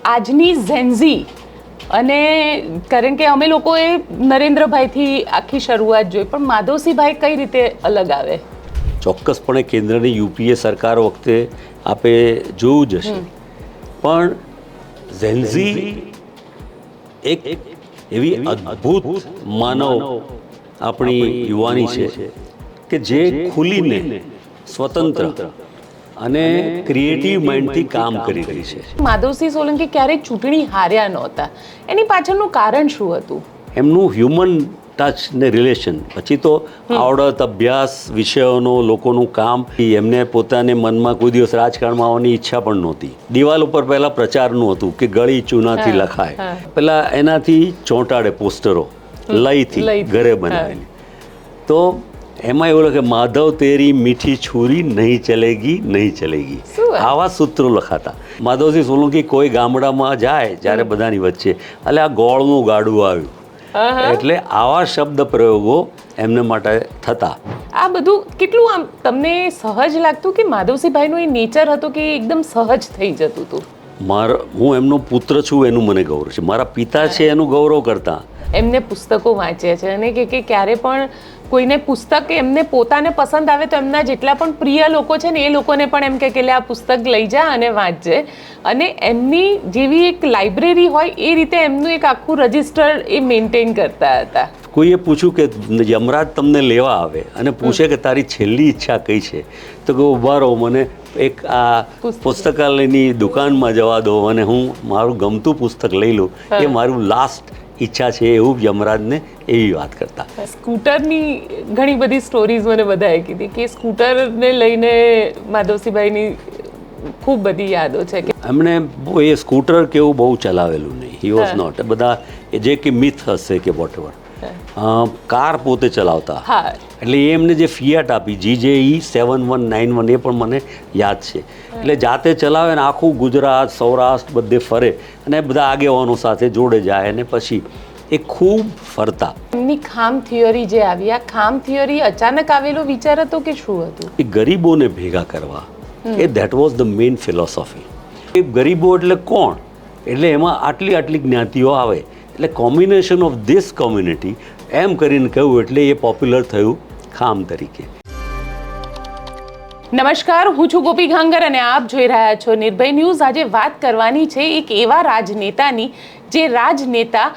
આજની ઝેન્ઝી અને કારણ કે અમે લોકોએ નરેન્દ્રભાઈથી આખી શરૂઆત જોઈ, પણ માધવસિંહભાઈ કઈ રીતે અલગ આવે? ચોક્કસપણે કેન્દ્રની યુપીએ સરકાર વખતે આપે જોયું જ હશે, પણ ઝેન્ઝી એક એવી અદ્ભુત માનવ આપણી યુવાની છે કે જે ખુલીને સ્વતંત્ર અને ક્રિએટિવ માઇન્ડથી કામ કરી રહી છે. માધવસિંહ સોલંકી ક્યારેય ચૂંટણી હાર્યા નહોતા, એની પાછળનું કારણ શું હતું? એમનું હ્યુમન ટચ ને રિલેશન, પછી તો આવડત, અભ્યાસ, વિષયોનો, લોકોનું કામ. એમને પોતાને મનમાં કોઈ દિવસ રાજકારણમાં આવવાની ઈચ્છા પણ નહોતી. દિવાલ ઉપર પહેલાં પ્રચારનું હતું કે ગળી ચૂનાથી લખાય, પેલા એનાથી ચોંટાડે પોસ્ટરો લઈથી ઘરે બનાવેલી. તો એમાં એવું લખે, માધવ તેરી મીઠી છુરી નહીં ચલેગી નહીં ચલેગી, આવા સૂત્રો લખાતા. માધવસિંહ સોલંકી કોઈ ગામડામાં જાય જ્યારે બધાની વચ્ચે, એટલે આ ગોળનું ગાડું આવ્યું, એટલે આવા શબ્દ પ્રયોગો એમને માટે થતા. આ બધું કેટલું આમ તમને સહજ લાગતું કે માધવસિંહભાઈનું એ નેચર હતું કે એકદમ સહજ થઈ જતું હતું? હું એમનો પુત્ર છું એનું મને ગૌરવ છે, મારા પિતા છે એનું ગૌરવ કરતા. એમને પુસ્તકો વાંચ્યા છે અને કે ક્યારે પણ કોઈને પુસ્તક એમને પોતાને પસંદ આવે તો એમના જેટલા પણ પ્રિય લોકો છે ને એ લોકોને પણ એમ કે આ પુસ્તક લઈ જા અને વાંચજે. અને એમની જેવી એક લાઇબ્રેરી હોય એ રીતે એમનું એક આખું રજિસ્ટર એ મેન્ટેન કરતા હતા. કોઈએ પૂછ્યું કે યમરાજ તમને લેવા આવે અને પૂછે કે તારી છેલ્લી ઈચ્છા કઈ છે, તો કે ઊભા રહો, મને એક આ પુસ્તકાલયની દુકાનમાં જવા દો અને હું મારું ગમતું પુસ્તક લઈ લઉં, એ મારું લાસ્ટ ઈચ્છા છે, એવું યમરાજને એવી વાત કરતા. સ્કૂટરની ઘણી બધી સ્ટોરીઝ મને બધાએ કીધી કે સ્કૂટરને લઈને માધવસિંહભાઈની ખૂબ બધી યાદો છે. એમણે એ સ્કૂટર કેવું બહુ ચલાવેલું નહીં, હી વોઝ નોટ. બધા જે કે મિથ હશે કે વોટ એવર, કાર પોતે ચલાવતા. એટલે એ એમને જે ફિયાટ આપી GJE 7191 એ પણ મને યાદ છે. એટલે જાતે ચલાવે ને આખું ગુજરાત, સૌરાષ્ટ્ર બધે ફરે અને બધા આગેવાનો સાથે જોડે જાય અને પછી એ ખૂબ ફરતા. એમની ખામ થિયરી જે આવી, આ ખામ થિયરી અચાનક આવેલો વિચાર હતો કે શું હતું? એ ગરીબોને ભેગા કરવા, એ that was the main philosophy. એ ગરીબો એટલે કોણ? એટલે એમાં આટલી આટલી જ્ઞાતિઓ આવે, એટલે કોમ્બિનેશન ઓફ ધીસ કોમ્યુનિટી એમ કરીને કહ્યું, એટલે એ પોપ્યુલર થયું ખામ તરીકે. નમસ્કાર, હું છું ગોપી ઘાંગર અને આપ જોઈ રહ્યા છો નિર્ભય ન્યૂઝ. આજે વાત કરવાની છે એક એવા રાજનેતાની જે રાજનેતા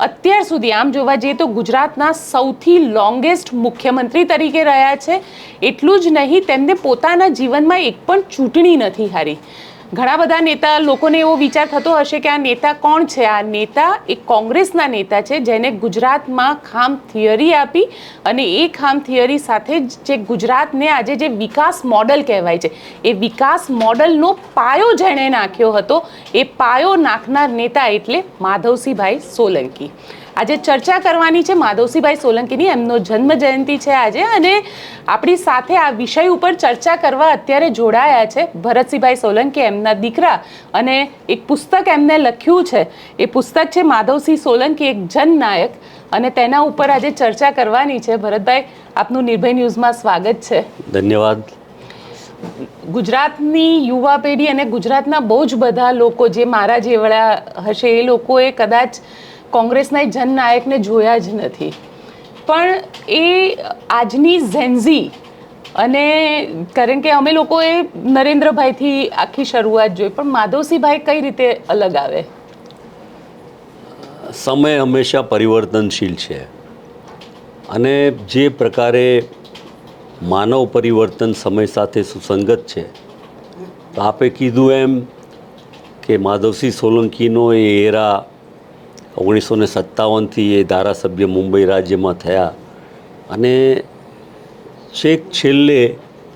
અત્યાર સુધી આમ જોવા જઈએ તો ગુજરાતના સૌથી લોંગેસ્ટ મુખ્યમંત્રી તરીકે રહ્યા છે. એટલું જ નહીં, તેમને પોતાના જીવનમાં એક પણ ચૂંટણી નથી હારી. ઘણા બધા નેતા લોકોને એવો વિચાર થતો હશે કે આ નેતા કોણ છે? આ નેતા એક કોંગ્રેસના નેતા છે જેને ગુજરાતમાં ખામ થિયરી આપી અને એ ખામ થિયરી સાથે જ જે ગુજરાતને આજે જે વિકાસ મોડલ કહેવાય છે, એ વિકાસ મોડલનો પાયો જેણે નાખ્યો હતો, એ પાયો નાખનાર નેતા એટલે માધવસિંહભાઈ સોલંકી. આજે ચર્ચા કરવાની છે માધવસિંહભાઈ સોલંકીની. એમનો જન્મ જયંતિ છે આજે અને આપણી સાથે આ વિષય ઉપર ચર્ચા કરવા અત્યારે જોડાયા છે ભરતસિંહભાઈ સોલંકી, એમના દીકરા. અને એક પુસ્તક એમને લખ્યું છે, એ પુસ્તક છે માધવસિંહ સોલંકી એક જનનાયક, અને તેના ઉપર આજે ચર્ચા કરવાની છે. ભરતભાઈ, આપનું નિર્ભય ન્યૂઝમાં સ્વાગત છે. ધન્યવાદ. ગુજરાતની યુવા પેઢી અને ગુજરાતના બહુ જ બધા લોકો જે મારા જેવડા હશે એ લોકોએ કદાચ કોંગ્રેસના જનનાયકને જોયા જ નથી, પણ એ આજની ઝેન્ઝી અને કારણ કે અમે લોકોએ નરેન્દ્રભાઈથી આખી શરૂઆત જોઈ, પણ માધવસિંહભાઈ કઈ રીતે અલગ આવે? સમય હંમેશા પરિવર્તનશીલ છે અને જે પ્રકારે માનવ પરિવર્તન સમય સાથે સુસંગત છે, તો આપે કીધું એમ કે માધવસિંહ સોલંકીનો એ એરા 1957થી એ ધારાસભ્ય મુંબઈ રાજ્યમાં થયા અને છેલ્લે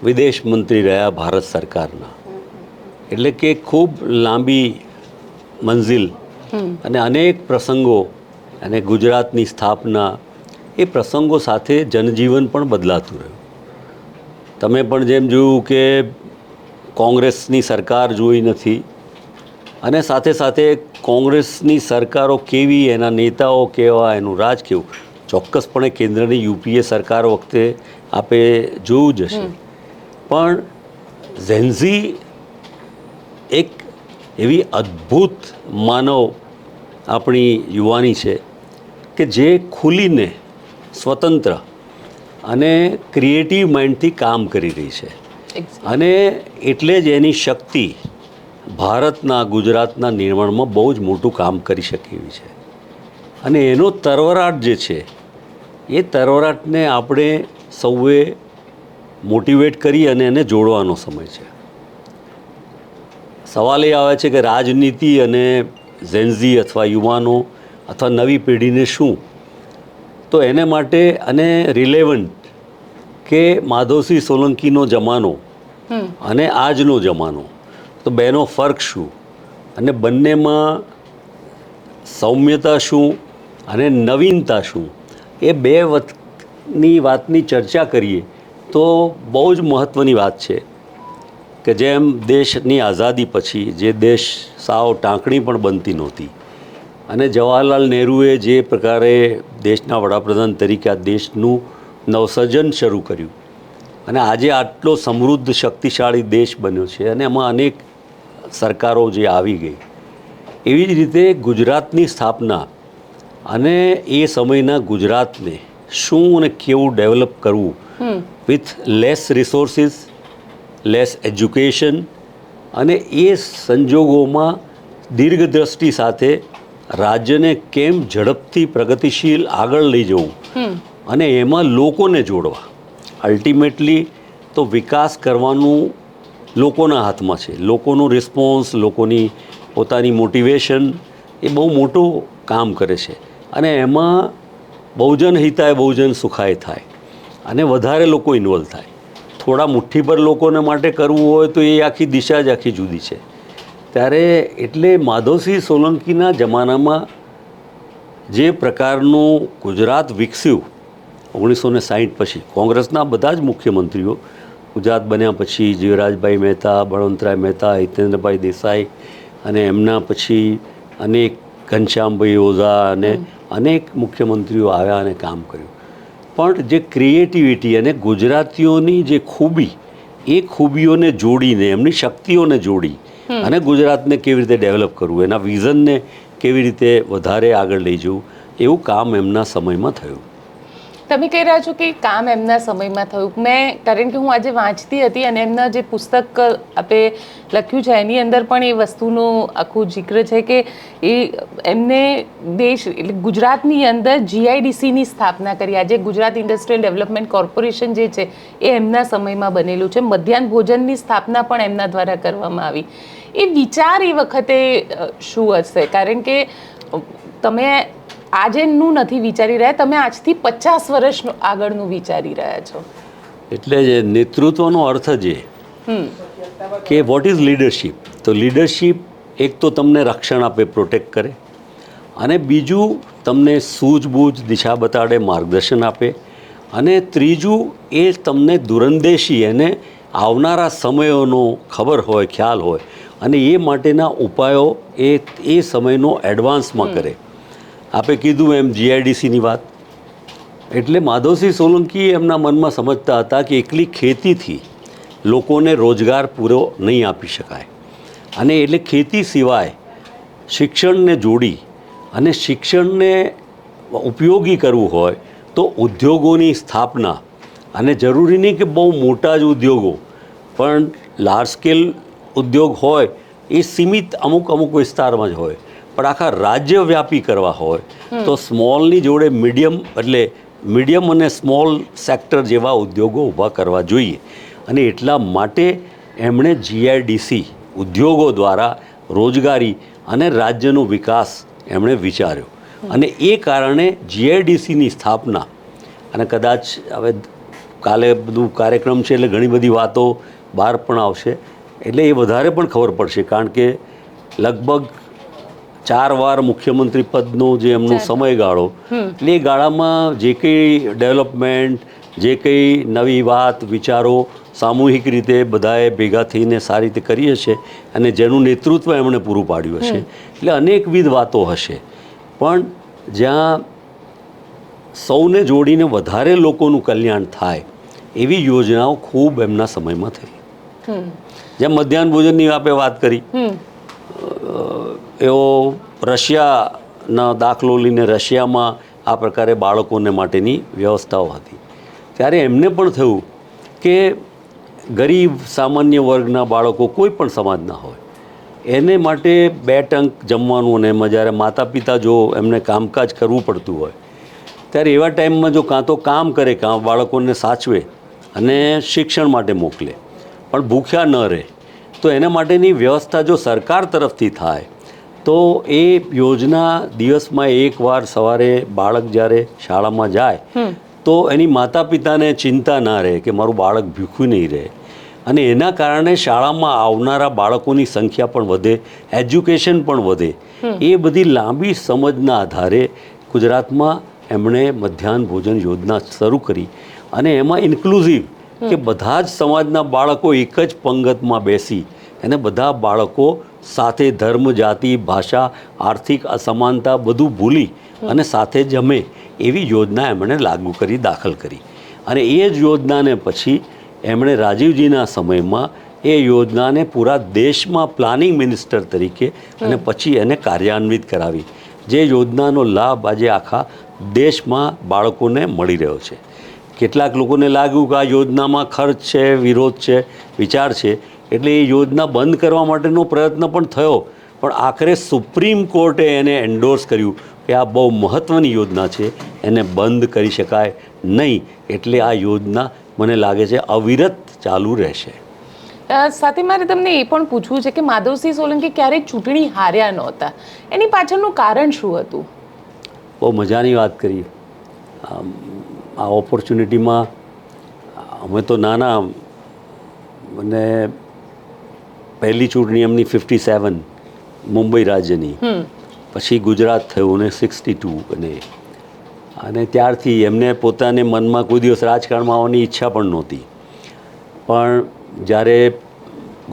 વિદેશ મંત્રી રહ્યા ભારત સરકારના. એટલે કે ખૂબ લાંબી મંજિલ અને અનેક પ્રસંગો અને ગુજરાતની સ્થાપના, એ પ્રસંગો સાથે જનજીવન પણ બદલાતું રહ્યું. તમે પણ જેમ જોયું કે કોંગ્રેસની સરકાર જોઈ નથી અને સાથે સાથે કોંગ્રેસની સરકારો કેવી, એના નેતાઓ કેવા, એનું રાજ કેવું. ચોક્કસપણે કેન્દ્રની યુપીએ સરકાર વખતે આપે જોયું જ હશે, પણ ઝેન્ઝી એક એવી અદ્ભુત માનવ આપણી યુવાની છે કે જે ખુલીને સ્વતંત્ર અને ક્રિએટિવ માઇન્ડથી કામ કરી રહી છે. અને એટલે જ એની શક્તિ ભારતના ગુજરાતના નિર્માણમાં બહુ જ મોટું કામ કરી શકે એવી છે. અને એનો તરવરાટ જે છે એ તરવરાટને આપણે સૌએ મોટિવેટ કરી અને એને જોડવાનો સમય છે. સવાલ એ આવે છે કે રાજનીતિ અને ઝેન્ઝી અથવા યુવાનો અથવા નવી પેઢીને શું, તો એને માટે અને રિલેવન્ટ કે માધવસિંહ સોલંકીનો જમાનો અને આજનો જમાનો, તો બેનો ફર્ક શું અને બંનેમાં સૌમ્યતા શું અને નવીનતા શું, એ બે ની વાતની ચર્ચા કરીએ તો બહુ જ મહત્ત્વની વાત છે કે જેમ દેશની આઝાદી પછી જે દેશ સાવ ટાંકણી પણ બનતી નહોતી અને જવાહરલાલ નહેરુએ જે પ્રકારે દેશના વડાપ્રધાન તરીકે આ દેશનું નવસર્જન શરૂ કર્યું અને આજે આટલો સમૃદ્ધ શક્તિશાળી દેશ બન્યો છે અને એમાં અનેક સરકારો જે આવી ગઈ, એવી જ રીતે ગુજરાતની સ્થાપના અને એ સમયના ગુજરાતને શું અને કેવું ડેવલપ કરવું with less resources, less education, અને એ સંજોગોમાં દીર્ઘદ્રષ્ટિ સાથે રાજ્યને કેમ ઝડપથી પ્રગતિશીલ આગળ લઈ જવું અને એમાં લોકોને જોડવા. અલ્ટિમેટલી તો વિકાસ કરવાનું લોકોના હાથમાં છે. લોકોનું રિસ્પોન્સ, લોકોની પોતાની મોટિવેશન એ બહુ મોટું કામ કરે છે અને એમાં બહુજન હિતાય બહુજન સુખાય થાય અને વધારે લોકો ઇન્વોલ્વ થાય. થોડા મુઠ્ઠીભર લોકોને માટે કરવું હોય તો એ આખી દિશા જ આખી જુદી છે. ત્યારે એટલે માધવસિંહ સોલંકીના જમાનામાં જે પ્રકારનું ગુજરાત વિકસ્યું 1960 પછી, કોંગ્રેસના બધા જ મુખ્યમંત્રીઓ ગુજરાત બન્યા પછી જીવરાજભાઈ મહેતા, બળવંતરાય મહેતા, હિતેન્દ્રભાઈ દેસાઈ અને એમના પછી અનેક ઘનશ્યામભાઈ ઓઝા અને અનેક મુખ્યમંત્રીઓ આવ્યા અને કામ કર્યું. પણ જે ક્રિએટિવિટી અને ગુજરાતીઓની જે ખૂબી, એ ખૂબીઓને જોડીને, એમની શક્તિઓને જોડી અને ગુજરાતને કેવી રીતે ડેવલપ કરવું, એના વિઝનને કેવી રીતે વધારે આગળ લઈ જવું, એવું કામ એમના સમયમાં થયું. તમે કહી રહ્યા છો કે કામ એમના સમયમાં થયું. મેં, કારણ કે હું આજે વાંચતી હતી અને એમના જે પુસ્તક આપે લખ્યું છે એની અંદર પણ એ વસ્તુનો આખું જિક્ર છે કે એ એમને દેશ એટલે ગુજરાતની અંદર GIDCની સ્થાપના કરી. આજે ગુજરાત ઇન્ડસ્ટ્રીયલ ડેવલપમેન્ટ કોર્પોરેશન જે છે એ એમના સમયમાં બનેલું છે. મધ્યાહન ભોજનની સ્થાપના પણ એમના દ્વારા કરવામાં આવી. એ વિચાર એ વખતે શું હશે? કારણ કે તમે આજેનું નથી વિચારી રહ્યા, તમે આજથી 50 વર્ષ આગળનું વિચારી રહ્યા છો. એટલે જ નેતૃત્વનો અર્થ જ કે વોટ ઇઝ લીડરશીપ. તો લીડરશીપ એક તો તમને રક્ષણ આપે, પ્રોટેક્ટ કરે, અને બીજું તમને સૂઝબૂઝ, દિશા બતાડે, માર્ગદર્શન આપે, અને ત્રીજું એ તમને દૂરંદેશી અને આવનારા સમયોનો ખબર હોય, ખ્યાલ હોય, અને એ માટેના ઉપાયો એ સમયનો એડવાન્સમાં કરે. આપે કીધું એમ GIDCની વાત, એટલે માધવસિંહ સોલંકી એમના મનમાં સમજતા હતા કે એકલી ખેતીથી લોકોને રોજગાર પૂરો નહીં આપી શકાય, અને એટલે ખેતી સિવાય શિક્ષણને જોડી અને શિક્ષણને ઉપયોગી કરવું હોય તો ઉદ્યોગોની સ્થાપના, અને જરૂરી નહીં કે બહુ મોટા જ ઉદ્યોગો, પણ લાર્જ સ્કેલ ઉદ્યોગ હોય એ સીમિત અમુક વિસ્તારમાં જ હોય, પણ આખા રાજ્યવ્યાપી કરવા હોય તો સ્મોલની જોડે મીડિયમ, એટલે મીડિયમ અને સ્મોલ સેક્ટર જેવા ઉદ્યોગો ઊભા કરવા જોઈએ. અને એટલા માટે એમણે GIDC ઉદ્યોગો દ્વારા રોજગારી અને રાજ્યનો વિકાસ એમણે વિચાર્યો, અને એ કારણે GIDCની સ્થાપના. અને કદાચ હવે કાલે બધું કાર્યક્રમ છે એટલે ઘણી બધી વાતો બહાર પણ આવશે, એટલે એ વધારે પણ ખબર પડશે, કારણ કે લગભગ 4 વાર મુખ્યમંત્રી પદનો જે એમનો સમયગાળો, એટલે એ ગાળામાં જે કંઈ ડેવલપમેન્ટ, જે કંઈ નવી વાત, વિચારો સામૂહિક રીતે બધાએ ભેગા થઈને સારી રીતે કરી હશે, અને જેનું નેતૃત્વ એમણે પૂરું પાડ્યું હશે, એટલે અનેકવિધ વાતો હશે. પણ જ્યાં સૌને જોડીને વધારે લોકોનું કલ્યાણ થાય એવી યોજનાઓ ખૂબ એમના સમયમાં થઈ. જેમ મધ્યાહન ભોજનની આપણે વાત કરી, એવો રશિયાનો દાખલો લઈને રશિયામાં આ પ્રકારે બાળકોને માટેની વ્યવસ્થાઓ હતી. ત્યારે એમને પણ થયું કે ગરીબ સામાન્ય વર્ગના બાળકો કોઈ પણ સમાજના હોય એને માટે 2 ટંક જમવાનું, અને એમાં જ્યારે માતા પિતા જો એમને કામકાજ કરવું પડતું હોય ત્યારે એવા ટાઈમમાં જો કાં તો કામ કરે, કાં બાળકોને સાચવે અને શિક્ષણ માટે મોકલે, પણ ભૂખ્યા ન રહે, તો એના માટેની વ્યવસ્થા જો સરકાર તરફથી થાય તો એ યોજના દિવસમાં એકવાર સવારે બાળક જ્યારે શાળામાં જાય તો એની માતા પિતાને ચિંતા ના રહે કે મારું બાળક ભૂખ્યું નહીં રહે, અને એના કારણે શાળામાં આવનારા બાળકોની સંખ્યા પણ વધે, એજ્યુકેશન પણ વધે. એ બધી લાંબી સમજના આધારે ગુજરાતમાં એમણે મધ્યાહન ભોજન યોજના શરૂ કરી, અને એમાં ઇન્ક્લુઝિવ કે બધા જ સમાજના બાળકો એક જ પંગતમાં બેસી અને બધા બાળકો સાથે ધર્મ, જાતિ, ભાષા, આર્થિક અસમાનતા બધું ભૂલી અને સાથે જમે એવી યોજના એમણે લાગુ કરી, દાખલ કરી. અને એ જ યોજનાને પછી એમણે રાજીવજીના સમયમાં એ યોજનાને પૂરા દેશમાં પ્લાનિંગ મિનિસ્ટર તરીકે અને પછી એને કાર્યાન્વિત કરાવી, જે યોજનાનો લાભ આજે આખા દેશમાં બાળકોને મળી રહ્યો છે. કેટલાક લોકોને લાગ્યું કે આ યોજનામાં ખર્ચ છે, વિરોધ છે, વિચાર છે, એટલે એ યોજના બંધ કરવા માટેનો પ્રયત્ન પણ થયો, પણ આખરે સુપ્રીમ કોર્ટે એને એન્ડોર્સ કર્યું કે આ બહુ મહત્ત્વની યોજના છે, એને બંધ કરી શકાય નહીં. એટલે આ યોજના મને લાગે છે અવિરત ચાલુ રહેશે. સાથે મારે તમને એ પણ પૂછવું છે કે માધવસિંહ સોલંકી ક્યારેય ચૂંટણી હાર્યા નહોતા, એની પાછળનું કારણ શું હતું? બહુ મજાની વાત કરી. આ ઓપોર્ચ્યુનિટીમાં અમે તો નાના, મને પહેલી ચૂંટણી એમની 57 મુંબઈ રાજ્યની, પછી ગુજરાત થયું ને 62, અને ત્યારથી એમને પોતાને મનમાં કોઈ દિવસ રાજકારણમાં આવવાની ઈચ્છા પણ નહોતી. પણ જ્યારે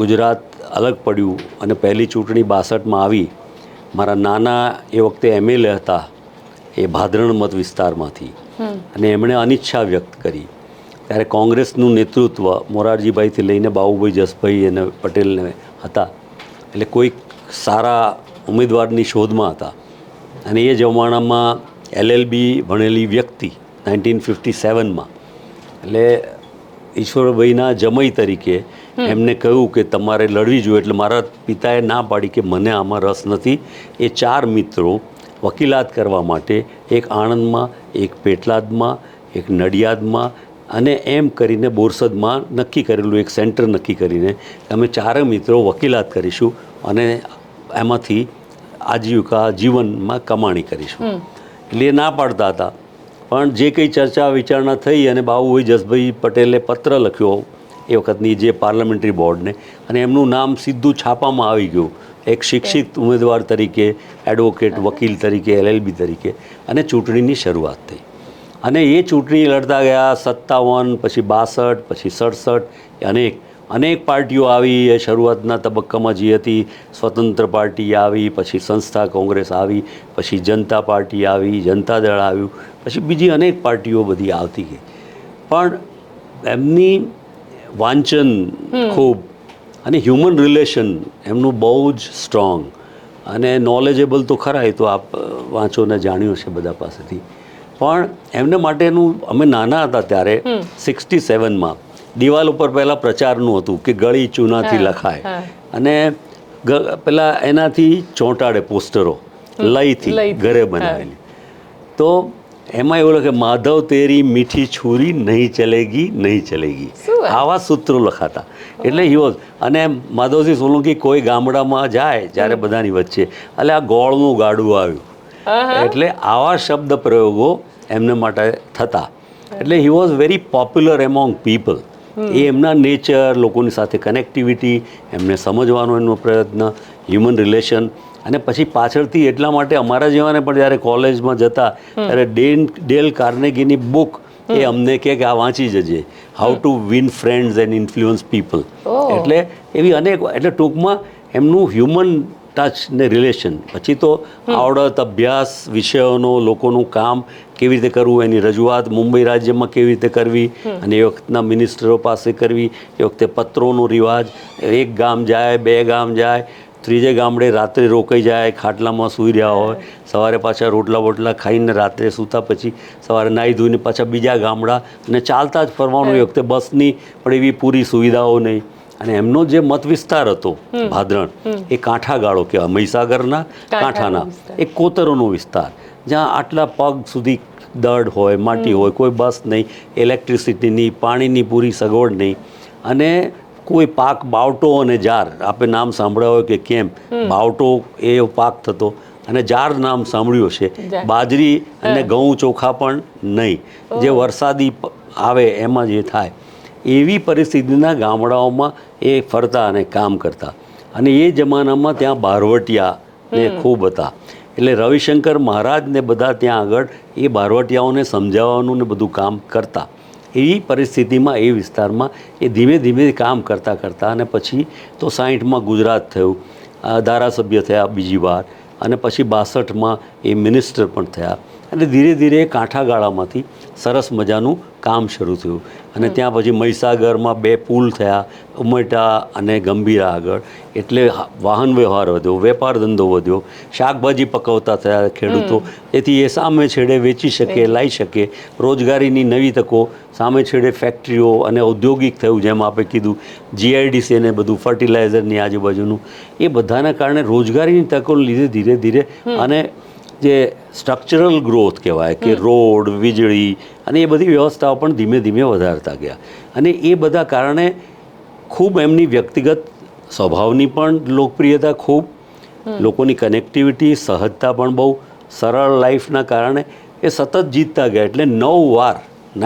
ગુજરાત અલગ પડ્યું અને પહેલી ચૂંટણી 62માં આવી, મારા નાના એ વખતે MLA હતા એ ભાદરણ મત વિસ્તારમાંથી, અને એમણે અનિચ્છા વ્યક્ત કરી. ત્યારે કોંગ્રેસનું નેતૃત્વ મોરારજીભાઈથી લઈને બાબુભાઈ જસભાઈ અને પટેલને હતા, એટલે કોઈક સારા ઉમેદવારની શોધમાં હતા. અને એ જમાનામાં LLB ભણેલી વ્યક્તિ 1957માં, એટલે ઈશ્વરભાઈના જમઈ તરીકે એમને કહ્યું કે તમારે લડવી જોઈએ. એટલે મારા પિતાએ ના પાડી કે મને આમાં રસ નથી. એ 4 મિત્રો વકીલાત કરવા માટે એક આણંદમાં, એક પેટલાદમાં, એક નડિયાદમાં અને એમ કરીને બોરસદમાં નક્કી કરેલું, એક સેન્ટર નક્કી કરીને અમે 4 મિત્રો વકીલાત કરીશું અને એમાંથી આજીવિકા જીવનમાં કમાણી કરીશું. એટલે એ ના પાડતા હતા, પણ જે કંઈ ચર્ચા વિચારણા થઈ અને બાબુભાઈ જસભાઈ પટેલે પત્ર લખ્યો એ વખતની જે પાર્લામેન્ટરી બોર્ડને, અને એમનું નામ સીધું છાપામાં આવી ગયું એક શિક્ષિત ઉમેદવાર તરીકે, એડવોકેટ, વકીલ તરીકે, LLB તરીકે, અને ચૂંટણીની શરૂઆત થઈ. અને એ ચૂંટણી લડતા ગયા 57, પછી 62, પછી 67, અનેક પાર્ટીઓ આવી. એ શરૂઆતના તબક્કામાં જે હતી સ્વતંત્ર પાર્ટી આવી, પછી સંસ્થા કોંગ્રેસ આવી, પછી જનતા પાર્ટી આવી, જનતા દળ આવ્યું, પછી બીજી અનેક પાર્ટીઓ બધી આવતી ગઈ. પણ એમની વાંચન ખૂબ અને હ્યુમન રિલેશન એમનું બહુ જ સ્ટ્રોંગ, અને નોલેજેબલ તો ખરા, એ તો આપ વાંચો ને જાણ્યું છે બધા પાસેથી. પણ એમને માટેનું, અમે નાના હતા ત્યારે 67માં દિવાલ ઉપર પહેલાં પ્રચારનું હતું કે ગળી ચૂનાથી લખાય, અને પેલા એનાથી ચોંટાડે પોસ્ટરો લઈથી ઘરે બનાવેલી. તો એમાં એવું લખે, માધવ તેરી મીઠી છુરી નહીં ચલેગી, નહીં ચલેગી, આવા સૂત્રો લખાતા. એટલે હિવોઝ, અને માધવસિંહ સોલંકી કોઈ ગામડામાં જાય જ્યારે બધાની વચ્ચે, એટલે આ ગોળનું ગાડું આવ્યું, એટલે આવા શબ્દ પ્રયોગો એમને માટે થતા. એટલે he was very popular among people. એ એમના નેચર, લોકોની સાથે કનેક્ટિવિટી, એમને સમજવાનો એનો પ્રયત્ન, હ્યુમન રિલેશન, અને પછી પાછળથી એટલા માટે અમારા જેવાને પણ જ્યારે કોલેજમાં જતા ત્યારે ડેલ કાર્નેગીની બુક એ અમને કે આ વાંચી જજે, how to win friends and influence people. એટલે એવી અનેક, એટલે ટૂંકમાં એમનું હ્યુમન ટચ ને રિલેશન. પછી તો આવડત, અભ્યાસ, વિષયોનો, લોકોનું કામ કેવી રીતે કરવું, એની રજૂઆત મુંબઈ રાજ્યમાં કેવી રીતે કરવી, અને એ વખતના મિનિસ્ટરો પાસે કરવી. એ વખતે પત્રોનો રિવાજ, 1 ગામ જાય, 2 ગામ જાય, ત્રીજે ગામડે રાત્રે રોકાઈ જાય, ખાટલામાં સૂઈ રહ્યા હોય, સવારે પાછા રોટલા બોટલા ખાઈને રાત્રે સૂતા પછી સવારે નાહી ધોઈને પાછા બીજા ગામડા અને ચાલતા જ ફરવાનું. એ વખતે બસની પણ એવી પૂરી સુવિધાઓ નહીં. અને એમનો જે મત વિસ્તાર હતો ભાદરણ, એ કાંઠાગાળો કહેવાય, મહીસાગરના કાંઠાના એક કોતરોનો વિસ્તાર, જ્યાં આટલા પગ સુધી દડ હોય, માટી હોય, કોઈ બસ નહીં, ઇલેક્ટ્રિસિટીની, પાણીની પૂરી સગવડ નહીં, અને કોઈ પાક બાવટો અને જાર, આપણે નામ સાંભળ્યા હોય કે કેમ, બાવટો એ પાક થતો અને જાર નામ સાંભળ્યું છે. બાજરી અને ઘઉં ચોખા પણ નહીં, જે વરસાદી આવે એમાં જે થાય એવી પરિસ્થિતિના ગામડાઓમાં એ ફરતા અને કામ કરતા. અને એ જમાનામાં ત્યાં બારવટિયા ને ખૂબ હતા. એટલે રવિશંકર મહારાજ ને બધા ત્યાં આગળ એ બારવટિયાઓને સમજાવવાનું ને બધું કામ કરતા. એવી પરિસ્થિતિમાં એ વિસ્તારમાં એ ધીમે ધીમે કામ કરતાં કરતાં અને પછી તો 60માં ગુજરાત થયું, ધારાસભ્ય થયા બીજી વાર, અને પછી 62માં એ મિનિસ્ટર પણ થયા. અને ધીરે ધીરે કાંઠાગાળામાંથી સરસ મજાનું કામ શરૂ થયું. અને ત્યાં પછી મહીસાગરમાં 2 પુલ થયા, ઉમરટા અને ગંભીરા આગળ. એટલે વાહન વ્યવહાર વધ્યો, વેપાર ધંધો વધ્યો, શાકભાજી પકવતા થયા ખેડૂતો, તેથી એ સામે છેડે વેચી શકે, લાવી શકે, રોજગારીની નવી તકો, સામે છેડે ફેક્ટરીઓ અને ઔદ્યોગિક થયું, જેમ આપણે કીધું GIDC ને બધું ફર્ટિલાઇઝરની આજુબાજુનું, એ બધાના કારણે રોજગારીની તકો લીધે ધીરે ધીરે. અને જે સ્ટ્રક્ચરલ ગ્રોથ કહેવાય કે રોડ, વીજળી અને એ બધી વ્યવસ્થાઓ પણ ધીમે ધીમે વધારતા ગયા. અને એ બધા કારણે ખૂબ એમની વ્યક્તિગત સ્વભાવની પણ લોકપ્રિયતા ખૂબ, લોકોની કનેક્ટિવિટી, સહજતા પણ બહુ, સરળ લાઈફના કારણે એ સતત જીતતા ગયા. એટલે 9 વાર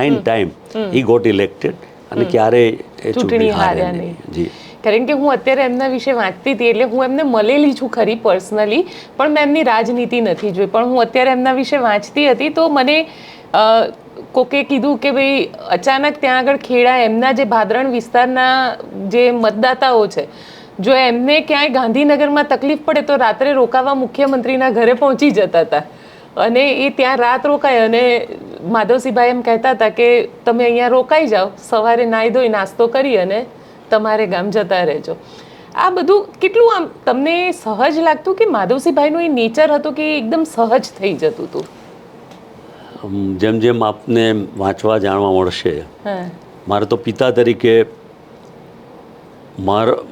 9 ટાઈમ હી ગોટ ઇલેક્ટેડ અને ક્યારેય એ ચૂંટણી હાર્યા નહીં. જી, કારણ કે હું અત્યારે એમના વિશે વાંચતી હતી, એટલે હું એમને મળેલી છું ખરી પર્સનલી, પણ મેં એમની રાજનીતિ નથી જોઈ. પણ હું અત્યારે એમના વિશે વાંચતી હતી તો મને કોકે કીધું કે ભાઈ અચાનક ત્યાં આગળ ખેડા, એમના જે ભાદરણ વિસ્તારના જે મતદાતાઓ છે, જો એમને ક્યાંય ગાંધીનગરમાં તકલીફ પડે તો રાત્રે રોકાવા મુખ્યમંત્રીના ઘરે પહોંચી જતા હતા. અને એ ત્યાં રાત રોકાય અને માધવસિંહભાઈ એમ કહેતા હતા કે તમે અહીંયા રોકાઈ જાઓ, સવારે નાહી ધોઈ નાસ્તો કરી અને તમારે ગામ જતા રહેજો. આ બધું કેટલું આમ તમને સહજ લાગતું કે માધવસિંહભાઈનું એ નેચર હતું કે એકદમ સહજ થઈ જતું હતું? જેમ જેમ આપને વાંચવા જાણવા મળશે, મારે તો પિતા તરીકે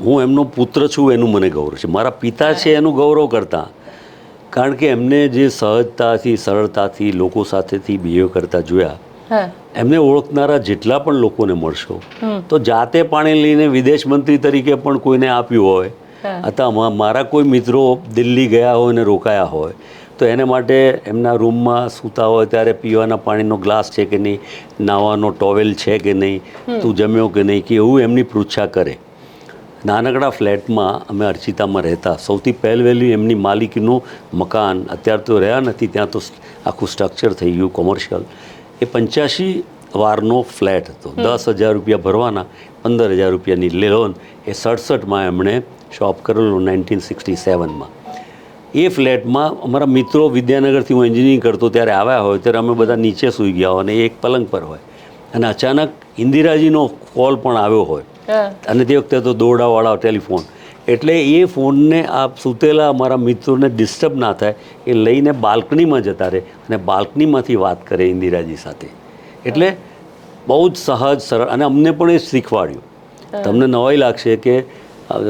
હું એમનો પુત્ર છું એનું મને ગૌરવ છે. મારા પિતા છે એનું ગૌરવ કરતાં, કારણ કે એમને જે સહજતાથી, સરળતાથી લોકો સાથેથી બિહેવ કરતા જોયા, એમને ઓળખનારા જેટલા પણ લોકોને મળશો તો જાતે પાણી લઈને વિદેશ મંત્રી તરીકે પણ કોઈને આપ્યું હોય, અથવા મારા કોઈ મિત્રો દિલ્હી ગયા હોય ને રોકાયા હોય તો એને માટે એમના રૂમમાં સૂતા હોય ત્યારે પીવાના પાણીનો ગ્લાસ છે કે નહીં, નાવાનો ટોવેલ છે કે નહીં, તું જમ્યો કે નહીં, કે એવું એમની પૃચ્છા કરે. નાનકડા ફ્લેટમાં અમે અર્ચિતામાં રહેતા. સૌથી પહેલવહેલું એમની માલિકીનું મકાન, અત્યારે તો રહ્યા નથી, ત્યાં તો આખું સ્ટ્રક્ચર થઈ ગયું કોમર્શિયલ. એ 85 વારનો ફ્લેટ હતો. 10,000 રૂપિયા ભરવાના, 15,000 રૂપિયાની લોન. એ 67માં એમણે શોપ કરેલું 1967માં. એ ફ્લેટમાં અમારા મિત્રો વિદ્યાનગરથી, હું એન્જિનિયરિંગ કરતો ત્યારે આવ્યા હોય ત્યારે અમે બધા નીચે સૂઈ ગયા હોય અને એ એક પલંગ પર હોય, અને અચાનક ઇન્દિરાજીનો કોલ પણ આવ્યો હોય, અને તે વખતે તો દોરડાવાળા ટેલિફોન, એટલે એ ફોનને આ સૂતેલા અમારા મિત્રોને ડિસ્ટર્બ ના થાય એ લઈને બાલ્કનીમાં જતા રહે અને બાલ્કનીમાંથી વાત કરે ઇન્દિરાજી સાથે. એટલે બહુ જ સહજ, સરળ. અને અમને પણ એ શીખવાડ્યું. તમને નવાઈ લાગશે કે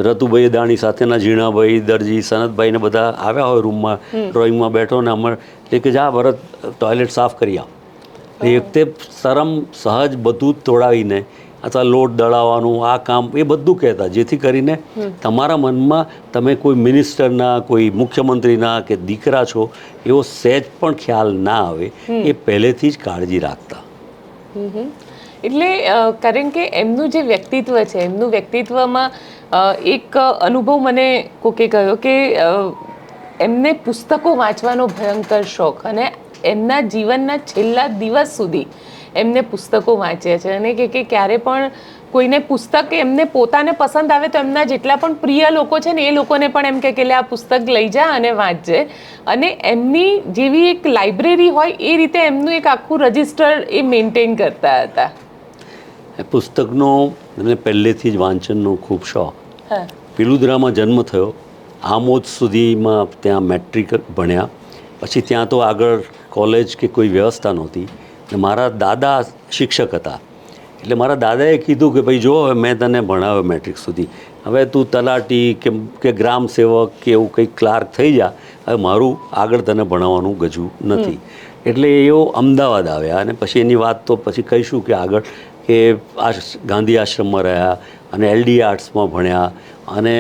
રતુભાઈ દાણી સાથેના ઝીણાભાઈ, દરજી, સનતભાઈને બધા આવ્યા હોય રૂમમાં, ડ્રોઈંગમાં બેઠો ને અમારે એટલે કે જા ભરત ટોયલેટ સાફ કરી આવ. એ વખતે શરમ સહજ બધું જ તોડાવીને, અથવા લોટ દળાવવાનું આ કામ એ બધું કહેતા, જેથી કરીને તમારા મનમાં તમે કોઈ મિનિસ્ટરના, કોઈ મુખ્યમંત્રીના કે દીકરા છો એવો સહેજ પણ ખ્યાલ ના આવે, એ પહેલેથી જ કાળજી રાખતા. એટલે કારણ કે એમનું જે વ્યક્તિત્વ છે, એમનું વ્યક્તિત્વમાં એક અનુભવ મને કોકે કહ્યો કે એમને પુસ્તકો વાંચવાનો ભયંકર શોખ, અને એમના જીવનના છેલ્લા દિવસ સુધી એમને પુસ્તકો વાંચ્યા છે. અને કે ક્યારે પણ કોઈને પુસ્તક એમને પોતાને પસંદ આવે તો એમના જેટલા પણ પ્રિય લોકો છે ને એ લોકોને પણ એમ કે લે આ પુસ્તક લઈ જા અને વાંચજે. અને એમની જેવી એક લાઇબ્રેરી હોય એ રીતે એમનું એક આખું રજિસ્ટર એ મેન્ટેન કરતા હતા. પુસ્તકનો એમને પહેલેથી જ વાંચનનો ખૂબ શોખ. પિલુદ્રામાં જન્મ થયો, આમોદ સુધીમાં ત્યાં મેટ્રિક ભણ્યા. પછી ત્યાં તો આગળ કોલેજ કે કોઈ વ્યવસ્થા નહોતી. ને મારા દાદા શિક્ષક હતા, એટલે મારા દાદાએ કીધું કે ભાઈ જો હવે મેં તને ભણાવ્યો મેટ્રિક સુધી, હવે તું તલાટી કે ગ્રામ સેવક કે એવું કંઈક ક્લાર્ક થઈ જા, હવે મારું આગળ તને ભણાવવાનું ગજું નથી. એટલે એઓ અમદાવાદ આવ્યા અને પછી એની વાત તો પછી કહીશું કે આગળ કે ગાંધી આશ્રમમાં રહ્યા અને LD આર્ટ્સમાં ભણ્યા અને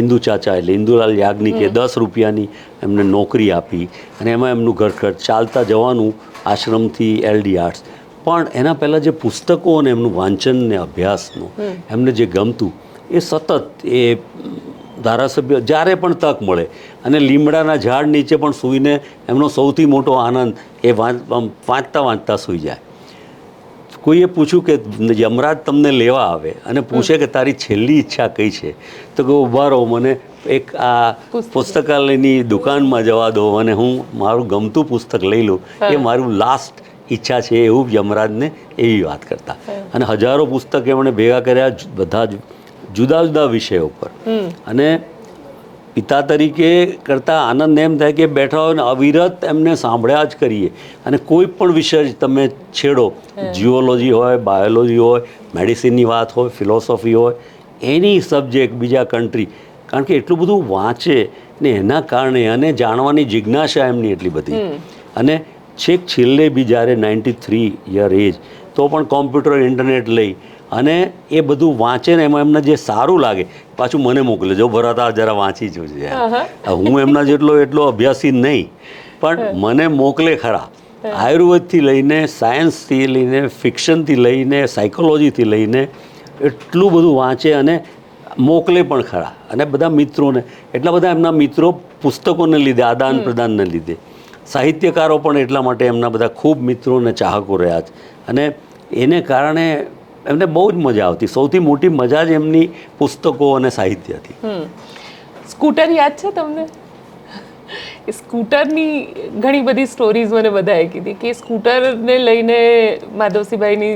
ઇન્દુ ચાચા એટલે ઇન્દુલાલ યાજ્ઞિકે 10 રૂપિયાની એમને નોકરી આપી અને એમાં એમનું ઘર ખર્ચ ચાલતા જવાનું આશ્રમથી LD આર્ટ્સ. પણ એના પહેલાં જે પુસ્તકો અને એમનું વાંચન ને અભ્યાસનું એમને જે ગમતું એ સતત એ ધારાસભ્ય જ્યારે પણ તક મળે અને લીમડાના ઝાડ નીચે પણ સૂઈને એમનો સૌથી મોટો આનંદ એ વાંચતા વાંચતા સૂઈ જાય. કોઈએ પૂછ્યું કે યમરાજ તમને લેવા આવે અને પૂછે કે તારી છેલ્લી ઈચ્છા કઈ છે, તો કે ઊભા રહો, મને એક આ પુસ્તકાલયની દુકાનમાં જવા દો અને હું મારું ગમતું પુસ્તક લઈ લઉં, એ મારું લાસ્ટ ઈચ્છા છે, એવું યમરાજને એવી વાત કરતા. અને હજારો પુસ્તક એમણે ભેગા કર્યા બધા જ જુદા જુદા વિષયો પર. અને પિતા તરીકે કરતાં આનંદ એમ થાય કે બેઠા હોય ને અવિરત એમને સાંભળ્યા જ કરીએ અને કોઈ પણ વિષય તમે છેડો, જીઓલોજી હોય, બાયોલોજી હોય, મેડિસિનની વાત હોય, ફિલોસોફી હોય, એની સબ્જેક્ટ બીજા કન્ટ્રી, કારણ કે એટલું બધું વાંચે ને એના કારણે અને જાણવાની જિજ્ઞાસા એમની એટલી બધી. અને છેક છેલ્લે બી જ્યારે 93 યર એજ તો પણ કોમ્પ્યુટર ઇન્ટરનેટ લઈ અને એ બધું વાંચે ને એમાં એમને જે સારું લાગે પાછું મને મોકલે, જો ભરાતા જરા વાંચી જોજે. હું એમના એટલો અભ્યાસી નહીં, પણ મને મોકલે ખરા. આયુર્વેદથી લઈને, સાયન્સથી લઈને, ફિક્શનથી લઈને, સાયકોલોજીથી લઈને એટલું બધું વાંચે અને મોકલે પણ ખરા. અને બધા મિત્રોને, એટલા બધા એમના મિત્રો પુસ્તકોને લીધે, આદાન પ્રદાનને લીધે, સાહિત્યકારો પણ એટલા માટે એમના બધા ખૂબ મિત્રો અને ચાહકો રહ્યા છે. અને એને કારણે એમને બહુ જ મજા આવતી. સૌથી મોટી મજા જ એમની પુસ્તકો અને સાહિત્ય હતી. સ્કૂટર યાદ છે તમને? સ્કૂટરની ઘણી બધી સ્ટોરીઝ મને બધાએ કીધી કે સ્કૂટરને લઈને માધવસિંહભાઈની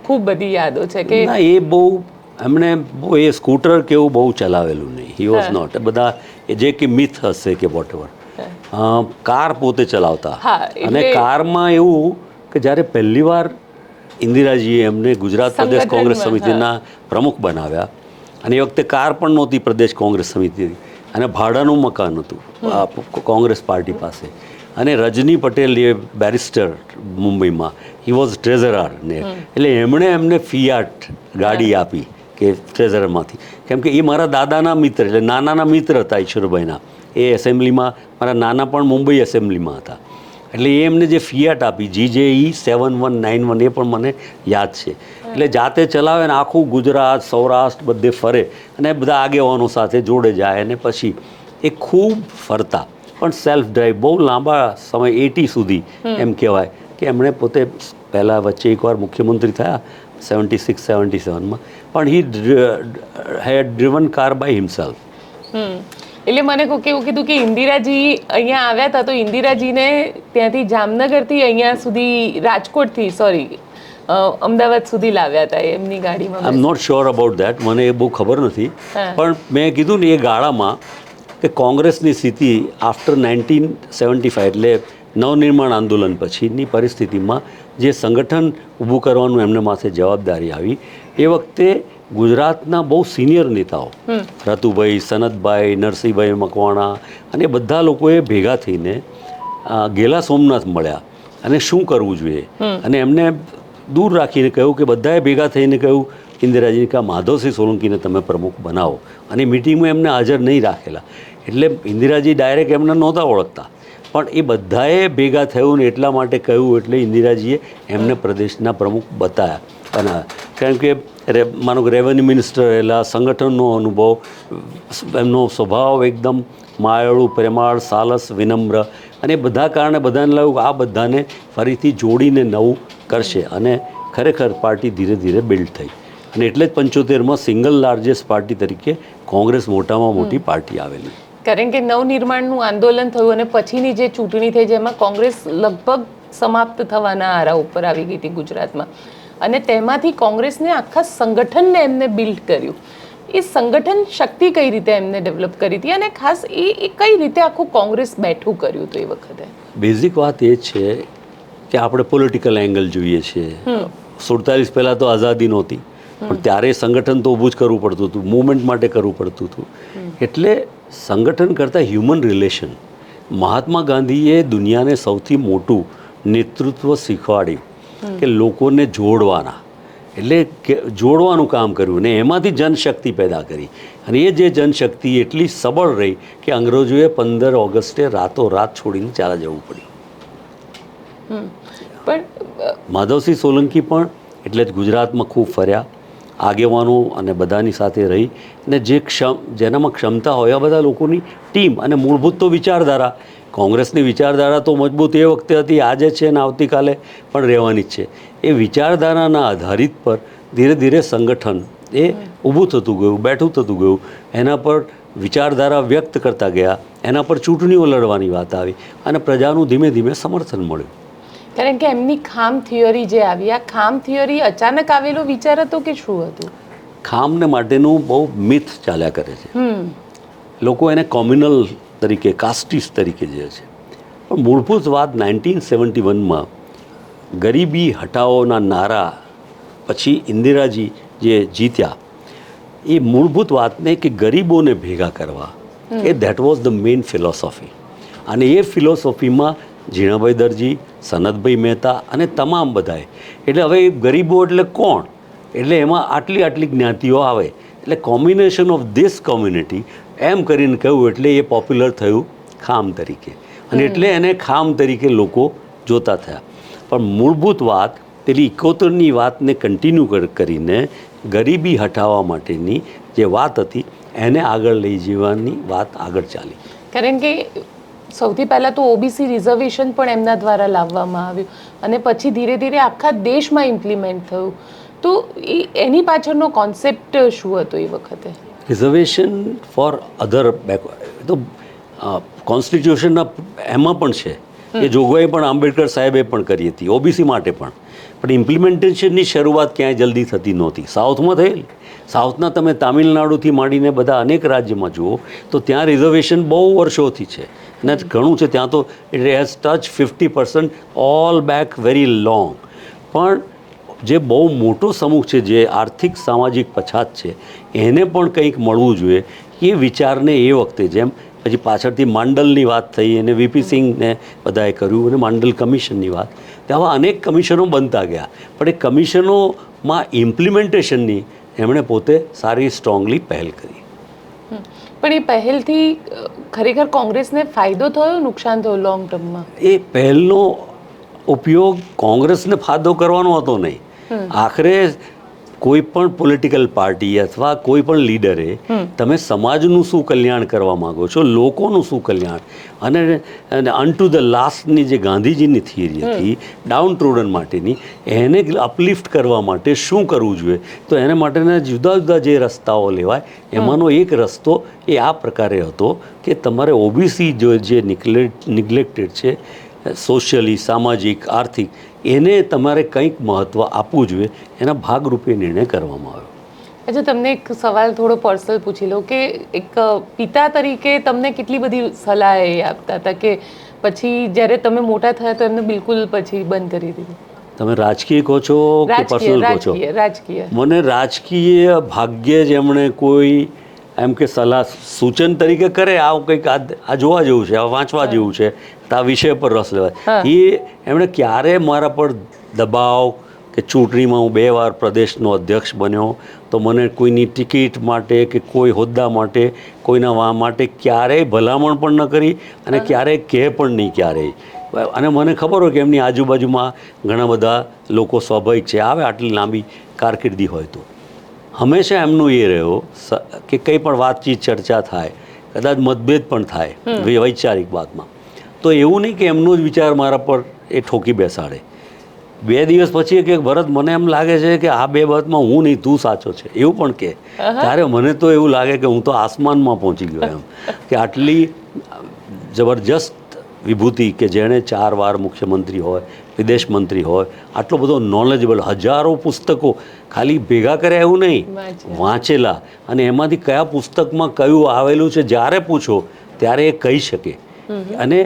ખૂબ બધી યાદો છે કે ના, એ બહુ એમણે એ સ્કૂટર કેવું બહુ ચલાવેલું નહીં. He was not. બધા જે કે મિથ હશે કે વોટ એવર, કાર પોતે ચલાવતા. અને કારમાં એવું કે જ્યારે પહેલી વાર ઇન્દિરાજીએ એમને ગુજરાત પ્રદેશ કોંગ્રેસ સમિતિના પ્રમુખ બનાવ્યા અને એ વખતે કાર પણ નહોતી પ્રદેશ કોંગ્રેસ સમિતિની અને ભાડાનું મકાન હતું કોંગ્રેસ પાર્ટી પાસે. અને રજની પટેલ એ બેરિસ્ટર મુંબઈમાં, હી વોઝ ટ્રેઝરર ને, એટલે એમણે એમને ફિયાટ ગાડી આપી કે ટ્રેઝરરમાંથી, કેમ કે એ મારા દાદાના મિત્ર એટલે નાનાના મિત્ર હતા ઈશ્વરભાઈના. એ એસેમ્બલીમાં મારા નાના પણ મુંબઈ એસેમ્બલીમાં હતા, એટલે એ એમને જે ફિયાટ આપી GJE 7191 એ પણ મને યાદ છે. એટલે જાતે ચલાવે ને આખું ગુજરાત, સૌરાષ્ટ્ર બધે ફરે અને બધા આગેવાનો સાથે જોડે જાય અને પછી એ ખૂબ ફરતા. પણ સેલ્ફ ડ્રાઈવ બહુ લાંબા સમય 80 સુધી એમ કહેવાય કે એમણે પોતે પહેલાં વચ્ચે એકવાર મુખ્યમંત્રી થયા 76-77માં, પણ હી હેડ ડ્રિવન કાર બાય હિમસેલ્ફ. એટલે મને કોકે એવું કીધું કે ઇન્દિરાજી અહીંયા આવ્યા હતા તો ઇન્દિરાજીને ત્યાંથી જામનગરથી અહીંયા સુધી, રાજકોટથી સોરી અમદાવાદ સુધી લાવ્યા હતા એમની ગાડીમાં. I am not sure about that, મને એ બહુ ખબર નથી. પણ મેં કીધું ને એ ગાળામાં કે કોંગ્રેસની સ્થિતિ આફ્ટર 1975 એટલે નવનિર્માણ આંદોલન પછીની પરિસ્થિતિમાં જે સંગઠન ઊભું કરવાનું એમને માથે જવાબદારી આવી, એ વખતે ગુજરાતના બહુ સિનિયર નેતાઓ રતુભાઈ, સનતભાઈ, નરસિંહભાઈ મકવાણા અને બધા લોકોએ ભેગા થઈને ગેલા સોમનાથ મળ્યા અને શું કરવું જોઈએ. અને એમને દૂર રાખીને કહ્યું કે બધાએ ભેગા થઈને કહ્યું ઇન્દિરાજી કે માધવસિંહ સોલંકીને તમે પ્રમુખ બનાવો. અને મિટિંગમાં એમને હાજર નહીં રાખેલા, એટલે ઇન્દિરાજી ડાયરેક્ટ એમને નહોતા ઓળખતા, પણ એ બધાએ ભેગા થયું ને એટલા માટે કહ્યું, એટલે ઇન્દિરાજીએ એમને પ્રદેશના પ્રમુખ બનાવ્યા. કારણ કે માનો કે રેવન્યુ મિનિસ્ટર રહેલા, સંગઠનનો અનુભવ, એમનો સ્વભાવ એકદમ માયાળુ, પ્રેમાળ, સાલસ, વિનમ્ર, અને બધા કારણે બધાને લાગ્યું આ બધાને ફરીથી જોડીને નવું કરશે અને ખરેખર પાર્ટી ધીરે ધીરે બિલ્ડ થઈ. અને એટલે જ 75માં સિંગલ લાર્જેસ્ટ પાર્ટી તરીકે કોંગ્રેસ મોટામાં મોટી પાર્ટી આવેલી. કારણ કે નવનિર્માણનું આંદોલન થયું અને પછીની જે ચૂંટણી થઈ જેમાં કોંગ્રેસ લગભગ સમાપ્ત થવાના આરા ઉપર આવી ગઈ હતી ગુજરાતમાં, અને તેમાંથી કોંગ્રેસને આખા સંગઠનને એમને બિલ્ડ કર્યું. એ સંગઠન શક્તિ કઈ રીતે એમને ડેવલપ કરી હતી અને ખાસ એ કઈ રીતે આખું કોંગ્રેસ બેઠું કર્યું હતું એ વખતે? બેઝિક વાત એ છે કે આપણે પોલિટિકલ એંગલ જોઈએ છીએ. 47 પહેલાં તો આઝાદી નહોતી, પણ ત્યારે સંગઠન તો ઊભું જ કરવું પડતું હતું, મૂવમેન્ટ માટે કરવું પડતું હતું. એટલે સંગઠન કરતાં હ્યુમન રિલેશન, મહાત્મા ગાંધીએ દુનિયાને સૌથી મોટું નેતૃત્વ શીખવાડ્યું કે લોકોને જોડવાના, એટલે કે જોડવાનું કામ કર્યું ને એમાંથી જનશક્તિ પેદા કરી. અને એ જે જનશક્તિ એટલી સબળ રહી કે અંગ્રેજોએ 15 ઓગસ્ટે રાતોરાત છોડીને ચાલા જવું પડ્યું. પણ માધવસિંહ સોલંકી પણ એટલે જ ગુજરાતમાં ખૂબ ફર્યા, આગેવાનો અને બધાની સાથે રહી, અને જેનામાં ક્ષમતા હોય આ બધા લોકોની ટીમ. અને મૂળભૂત તો વિચારધારા, કોંગ્રેસની વિચારધારા તો મજબૂત એ વખતે હતી, આજે છે ને આવતીકાલે પણ રહેવાની જ છે. એ વિચારધારાના આધારિત પર ધીરે ધીરે સંગઠન એ ઊભું થતું ગયું, બેઠું થતું ગયું, એના પર વિચારધારા વ્યક્ત કરતા ગયા, એના પર ચૂંટણીઓ લડવાની વાત આવી અને પ્રજાનું ધીમે ધીમે સમર્થન મળ્યું. કારણ કે એમની ખામ થિયરી જે આવી, આ ખામ થિયરી અચાનક આવેલો વિચાર હતો કે શું હતું? ખામને માટેનું બહુ મિથ ચાલ્યા કરે છે. લોકો એને કોમ્યુનલ તરીકે, કાસ્ટિસ તરીકે જે છે, પણ મૂળભૂત વાત 1971માં ગરીબી હટાઓના નારા પછી ઇન્દિરાજી જે જીત્યા, એ મૂળભૂત વાતને કે ગરીબોને ભેગા કરવા, એ that was the main philosophy. અને એ ફિલોસોફીમાં ઝીણાભાઈ દરજી, સનતભાઈ મહેતા અને તમામ બધાએ, એટલે હવે ગરીબો એટલે કોણ? એટલે એમાં આટલી જ્ઞાતિઓ આવે, એટલે કોમ્બિનેશન ઓફ ધીસ કોમ્યુનિટી એમ કરીને કહ્યું, એટલે એ પોપ્યુલર થયું ખામ તરીકે. અને એટલે એને ખામ તરીકે લોકો જોતા થયા. પણ મૂળભૂત વાત પેલી 71ની વાતને કન્ટિન્યુ કરીને ગરીબી હટાવવા માટેની જે વાત હતી એને આગળ લઈ જવાની વાત આગળ ચાલી. કારણ કે સૌથી પહેલાં તો ઓબીસી રિઝર્વેશન પણ એમના દ્વારા લાવવામાં આવ્યું અને પછી ધીરે ધીરે આખા દેશમાં ઇમ્પ્લિમેન્ટ થયું. તો એની પાછળનો કોન્સેપ્ટ શું હતો એ વખતે? રિઝર્વેશન ફોર અધર બેકવર્ડ તો કોન્સ્ટિટ્યુશનના એમાં પણ છે, એ જોગવાઈ પણ આંબેડકર સાહેબે પણ કરી હતી ઓબીસી માટે પણ ઇમ્પ્લિમેન્ટેશનની શરૂઆત ક્યાંય જલ્દી થતી નહોતી. સાઉથમાં થયેલી, સાઉથના તમે તામિલનાડુથી માંડીને બધા અનેક રાજ્યમાં જુઓ તો ત્યાં રિઝર્વેશન બહુ વર્ષોથી છે અને ઘણું છે ત્યાં તો it has touch 50% all back very long. પણ જે બહુ મોટો સમૂહ છે જે આર્થિક સામાજિક પછાત છે એને પણ કંઈક મળવું જોઈએ, એ વિચારને એ વખતે જેમ પછી પાછળથી માંડલની વાત થઈ અને વીપી સિંહને બધાએ કર્યું અને માંડલ કમિશનની વાત, આવા અનેક કમિશનો બનતા ગયા. પણ એ કમિશનોમાં ઇમ્પ્લિમેન્ટેશનની એમણે પોતે સારી સ્ટ્રોંગલી પહેલ કરી. પણ એ પહેલથી ખરેખર કોંગ્રેસને ફાયદો થયો, નુકસાન થયું લોંગ ટર્મમાં? એ પહેલનો ઉપયોગ કોંગ્રેસને ફાયદો કરવાનો હતો નહીં. આખરે કોઈ પણ પોલિટિકલ પાર્ટી અથવા કોઈ પણ લીડરે તમે સમાજનું શું કલ્યાણ કરવા માગો છો, લોકોનું શું કલ્યાણ, અને અન ટુ ધ લાસ્ટની જે ગાંધીજીની થિયરી હતી ડાઉન ટ્રોડન માટેની, એને અપલિફ્ટ કરવા માટે શું કરવું જોઈએ, તો એને માટેના જુદા જુદા જે રસ્તાઓ લેવાય એમાંનો એક રસ્તો એ આ પ્રકારે હતો કે તમારે ઓબીસી જે નિગ્લેક્ટેડ છે સોશિયલી, સામાજિક, આર્થિક, એને તમારે કંઈક મહત્ત્વ આપવું જોઈએ, એના ભાગરૂપે નિર્ણય કરવામાં આવ્યો. અચ્છા, તમને એક સવાલ થોડો પર્સનલ પૂછી લો કે એક પિતા તરીકે તમને કેટલી બધી સલાહ એ આપતા હતા કે પછી જ્યારે તમે મોટા થયા તો એમને બિલકુલ પછી બંધ કરી દીધું? તમે રાજકીય કહો છો કે પર્સનલ કહો છો? રાજકીય. મને રાજકીય ભાગ્યે જ એમણે કોઈ એમ કે સલાહ સૂચન તરીકે કરે, આ કંઈક આ જોવા જેવું છે, આ વાંચવા જેવું છે, આ વિષય પર રસ લેવાય, એ એમણે ક્યારે મારા પર દબાવ કે ચૂંટણીમાં હું 2 વાર પ્રદેશનો અધ્યક્ષ બન્યો તો મને કોઈની ટિકિટ માટે કે કોઈ હોદ્દા માટે, કોઈના માટે ક્યારેય ભલામણ પણ ન કરી અને ક્યારેય કહે પણ નહીં ક્યારેય. અને મને ખબર હોય કે એમની આજુબાજુમાં ઘણા બધા લોકો સ્વાભાવિક છે, આવે આટલી લાંબી કારકિર્દી હોય તો હંમેશા એમનું એ રહ્યો કે કંઈ પણ વાતચીત ચર્ચા થાય, કદાચ મતભેદ પણ થાય વૈચારિક વાતમાં, તો એવું નહીં કે એમનો જ વિચાર મારા પર એ ઠોકી બેસાડે. 2 દિવસ પછી કે ભરત મને એમ લાગે છે કે આ 2 બાબતમાં હું નહીં તું સાચો છે, એવું પણ કહે. ત્યારે મને તો એવું લાગે કે હું તો આસમાનમાં પહોંચી ગયો એમ, કે આટલી જબરજસ્ત વિભૂતિ કે જેણે 4 વાર મુખ્યમંત્રી હોય, વિદેશ મંત્રી હોય, આટલો બધો નોલેજેબલ, હજારો પુસ્તકો ખાલી ભેગા કર્યા એવું નહીં, વાંચેલા, અને એમાંથી કયા પુસ્તકમાં કયું આવેલું છે જ્યારે પૂછો ત્યારે એ કહી શકે. અને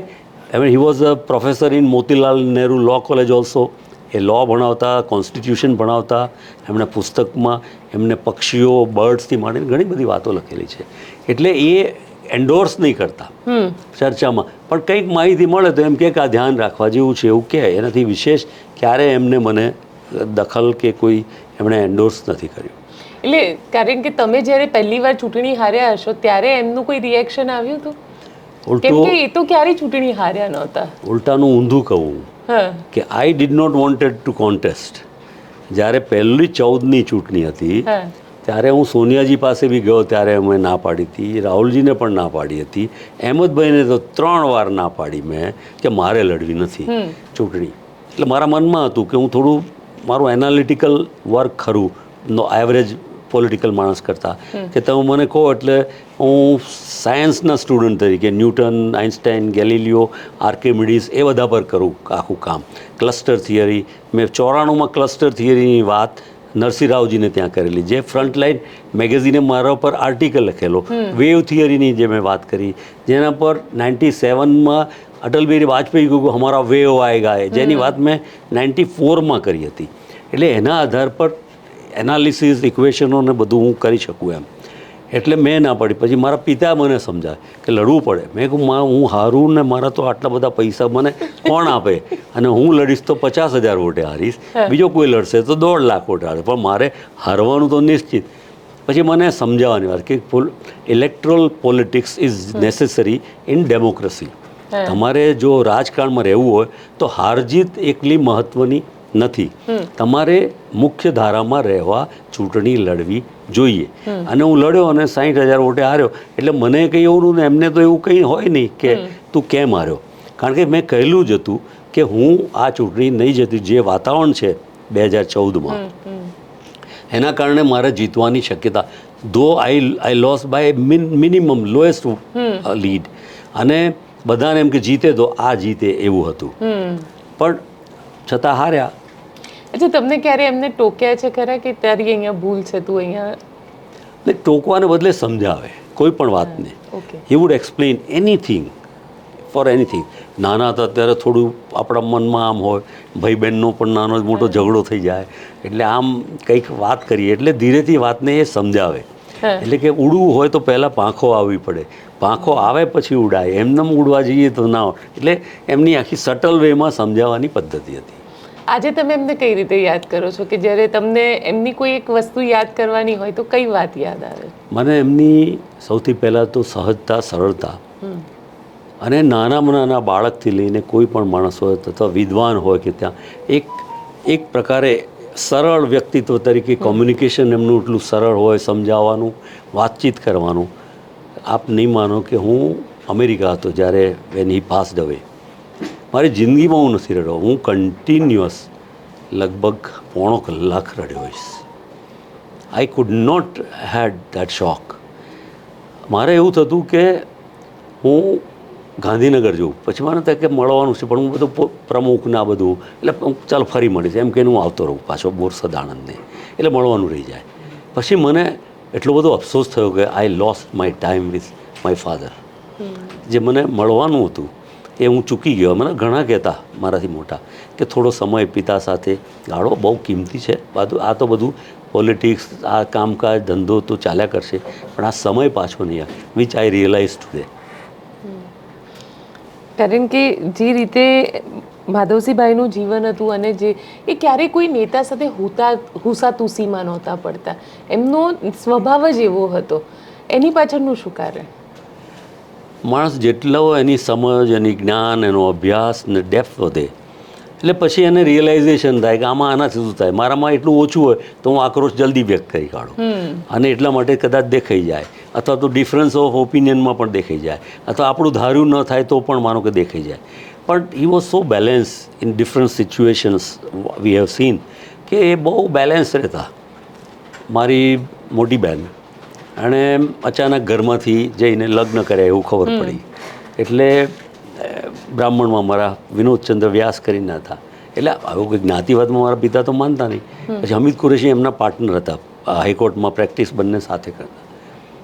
he was a professor in Motilal Nehru law college also. એ લો ભણાવતા, કોન્સ્ટિટ્યુશન ભણાવતા, એમણે પુસ્તકમાં એમને પક્ષીઓ, બર્ડ્સથી માંડીને ઘણી બધી વાતો લખેલી છે. એટલે એ એન્ડોર્સ નહીં કરતા ચર્ચામાં, પણ કંઈક માહિતી મળે તો એમ કે આ ધ્યાન રાખવા જેવું છે એવું કહે. એનાથી વિશેષ ક્યારે એમને મને દખલ કે કોઈ એમણે એન્ડોર્સ નથી કર્યું. એટલે કારણ કે તમે જ્યારે પહેલી વાર ચૂંટણી હાર્યા હશો ત્યારે એમનું કોઈ રિએક્શન આવ્યું હતું? કેમ કે એ તો ક્યારેય ચૂંટણી હાર્યા નહોતા. ઉલટાનું ઊંધું કહું કે I did not wanted to contest. જ્યારે પહેલી 14ની ચૂંટણી હતી ત્યારે હું સોનિયાજી પાસે બી ગયો, ત્યારે અમે ના પાડી હતી, રાહુલજીને પણ ના પાડી હતી, અહેમદભાઈને તો 3 વાર ના પાડી મેં કે મારે લડવી નથી ચૂંટણી. એટલે મારા મનમાં હતું કે હું થોડું મારું એનાલિટિકલ વર્ક ખરું એવરેજ પોલિટિકલ માણસ કરતાં, કે તમે મને કહો એટલે હું સાયન્સના સ્ટુડન્ટ તરીકે ન્યૂટન, આઇન્સ્ટાઈન, ગેલિલિયો, આર્કિમિડીઝ એ બધા પર કરું આખું કામ. ક્લસ્ટર થિયરી, મેં 94માં ક્લસ્ટર થિયરીની વાત નરસિંહરાવજીને ત્યાં કરેલી, જે ફ્રન્ટલાઇન મેગેઝિને મારા પર આર્ટિકલ લખેલો. વેવ થિયરીની જે મેં વાત કરી, જેના પર 97માં અટલ બિહારી વાજપેયી કહ્યું હમારા વેવ આએગા, જેની વાત મેં 94માં કરી હતી. એટલે એના આધાર પર એનાલિસિસ, ઇક્વેશનો ને બધું હું કરી શકું એમ. એટલે મેં ના પડી. પછી મારા પિતા મને સમજાય કે લડવું પડે. મેં કહું હું હારું ને મારા તો આટલા બધા પૈસા મને કોણ આપે, અને હું લડીશ તો 50,000 વોટે હારીશ, બીજો કોઈ લડશે તો 1.5 લાખ વોટે હારે, પણ મારે હારવાનું તો નિશ્ચિત. પછી મને સમજાવવાની વાત કે Electral politics is necessary in democracy. તમારે જો રાજકારણમાં રહેવું હોય તો હારજીત એકલી મહત્ત્વની નથી, તમારે મુખ્ય ધારામાં રહેવા ચૂંટણી લડવી જોઈએ. અને હું લડ્યો અને 60,000 વોટે હાર્યો. એટલે મને કંઈ એવું ને એમને તો એવું કંઈ હોય નહીં કે તું કેમ હાર્યો, કારણ કે મેં કહેલું જ હતું કે હું આ ચૂંટણી નહીં જતી. જે વાતાવરણ છે 2014માં, એના કારણે મારે જીતવાની શક્યતા, though I lose by minimum lowest lead, અને બધાને એમ કે જીતે તો આ જીતે એવું હતું, પણ છતાં હાર્યા. અચ્છા, તમને ક્યારે એમને ટોક્યા છે ખરા કે તારી અહીંયા ભૂલ છે, તું અહીંયા? ને ટોકવાને બદલે સમજાવે કોઈ પણ વાતને. He would explain anything four anything. નાના હતા ત્યારે થોડું આપણા મનમાં આમ હોય, ભાઈ બહેનનો પણ નાનો મોટો ઝઘડો થઈ જાય, એટલે આમ કંઈક વાત કરીએ એટલે ધીરેથી વાતને એ સમજાવે. એટલે કે ઉડવું હોય તો પહેલાં પાંખો આવવી પડે, પાંખો આવે પછી ઉડાય, એમને ઉડવા જઈએ તો ના હોય. એટલે એમની આખી સટલ વેમાં સમજાવવાની પદ્ધતિ હતી. આજે તમે એમને કઈ રીતે યાદ કરો છો કે જ્યારે તમને એમની કોઈ એક વસ્તુ યાદ કરવાની હોય તો કઈ વાત યાદ આવે? મને એમની સૌથી પહેલાં તો સહજતા, સરળતા, અને નાનામાં નાના બાળકથી લઈને કોઈ પણ માણસ હોય અથવા વિદ્વાન હોય કે ત્યાં એક પ્રકારે સરળ વ્યક્તિત્વ તરીકે કોમ્યુનિકેશન એમનું એટલું સરળ હોય, સમજાવવાનું, વાતચીત કરવાનું. આપ નહીં માનો કે હું અમેરિકા હતો જ્યારે વેન હી પાસ્ડ અવે, મારી જિંદગીમાં હું નથી રડ્યો. હું કન્ટિન્યુઅસ લગભગ 1.5 કલાક રડ્યો હોઈશ. I could not head that shock. મારે એવું થતું કે હું ગાંધીનગર જઉં, પછી મને થાય કે મળવાનું છે, પણ હું બધું પ્રમુખને આ બધું, એટલે ચાલો ફરી મળીશ એમ કહીને હું આવતો રહું પાછો બોરસદ આણંદને, એટલે મળવાનું રહી જાય. પછી મને એટલો બધો અફસોસ થયો કે I lost my time with my father. જે મને મળવાનું હતું એ હું ચૂકી ગયો. મને ઘણા કહેતા મારાથી મોટા કે થોડો સમય પિતા સાથે ગાળો, બહુ કિંમતી છે. આ તો બધું પોલિટિક્સ, આ કામકાજ, ધંધો તો ચાલ્યા કરશે, પણ આ સમય પાછો નહીં આવે, વિચ આઈ રિયલાઇઝ ટુડે. કારણ કે જે રીતે માધવસિંહભાઈનું જીવન હતું અને જે એ ક્યારેય કોઈ નેતા સાથે હુસાતુસીમાં નહોતા પડતા, એમનો સ્વભાવ જ એવો હતો. એની પાછળનું શું કારણ? માણસ જેટલો એની સમજ, એની જ્ઞાન, એનો અભ્યાસ ને ડેપ્થ વધે એટલે પછી એને રિયલાઇઝેશન થાય કે આમાં આનાથી શું થાય, મારામાં એટલું ઓછું હોય તો હું આક્રોશ જલ્દી વ્યક્ત કરી કાઢું, અને એટલા માટે કદાચ દેખાઈ જાય, અથવા તો ડિફરન્સ ઓફ ઓપિનિયનમાં પણ દેખાઈ જાય, અથવા આપણું ધાર્યું ન થાય તો પણ માનો કે દેખાઈ જાય. પણ he was so balance in different situations we have seen, કે એ બહુ બેલેન્સ રહેતા. મારી મોટી બહેન અને અચાનક ઘરમાંથી જઈને લગ્ન કર્યા એવું ખબર પડી, એટલે બ્રાહ્મણમાં મારા વિનોદચંદ્ર વ્યાસ કરીને હતા. એટલે આવું કંઈ જ્ઞાતિવાદમાં મારા પિતા તો માનતા નહીં. પછી હમીદ કુરેશી એમના પાર્ટનર હતા, હાઈકોર્ટમાં પ્રેક્ટિસ બંને સાથે કરતા.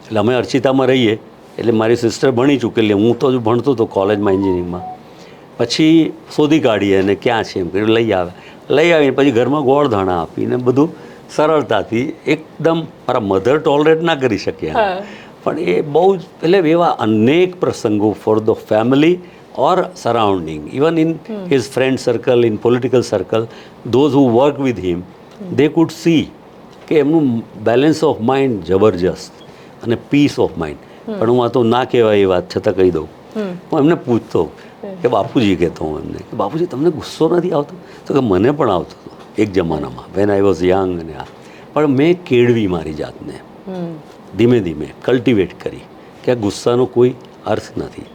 એટલે અમે અર્ચિતામાં રહીએ, એટલે મારી સિસ્ટર ભણી ચૂકેલી, હું તો હજુ ભણતો હતો કોલેજમાં એન્જિનિયરિંગમાં. પછી શોધી કાઢીએ અને ક્યાં છે એમ કરીને લઈ આવીને પછી ઘરમાં ગોળ ધાણા આપીને બધું સરળતાથી એકદમ મારા મધર ટોલરેટ ના કરી શક્યા, પણ એ બહુ જ એટલે એવા અનેક પ્રસંગો for the family or surrounding, even in his friend circle, in political circle, those who work with him, they food C કે એમનું બેલેન્સ ઓફ માઇન્ડ જબરજસ્ત અને પીસ ઓફ માઇન્ડ. પણ હું આ તો ના કહેવાય એ વાત છતાં કહી દઉં, હું એમને પૂછતો કે બાપુજી કહેતો હું એમને કે બાપુજી તમને ગુસ્સો નથી આવતો? તો કે મને પણ આવતો હતો એક જમાનામાં, વેન આઈ વોઝ યંગ અને આ, પણ મેં કેળવી મારી જાતને, ધીમે ધીમે કલ્ટિવેટ કરી કે આ ગુસ્સાનો કોઈ અર્થ નથી.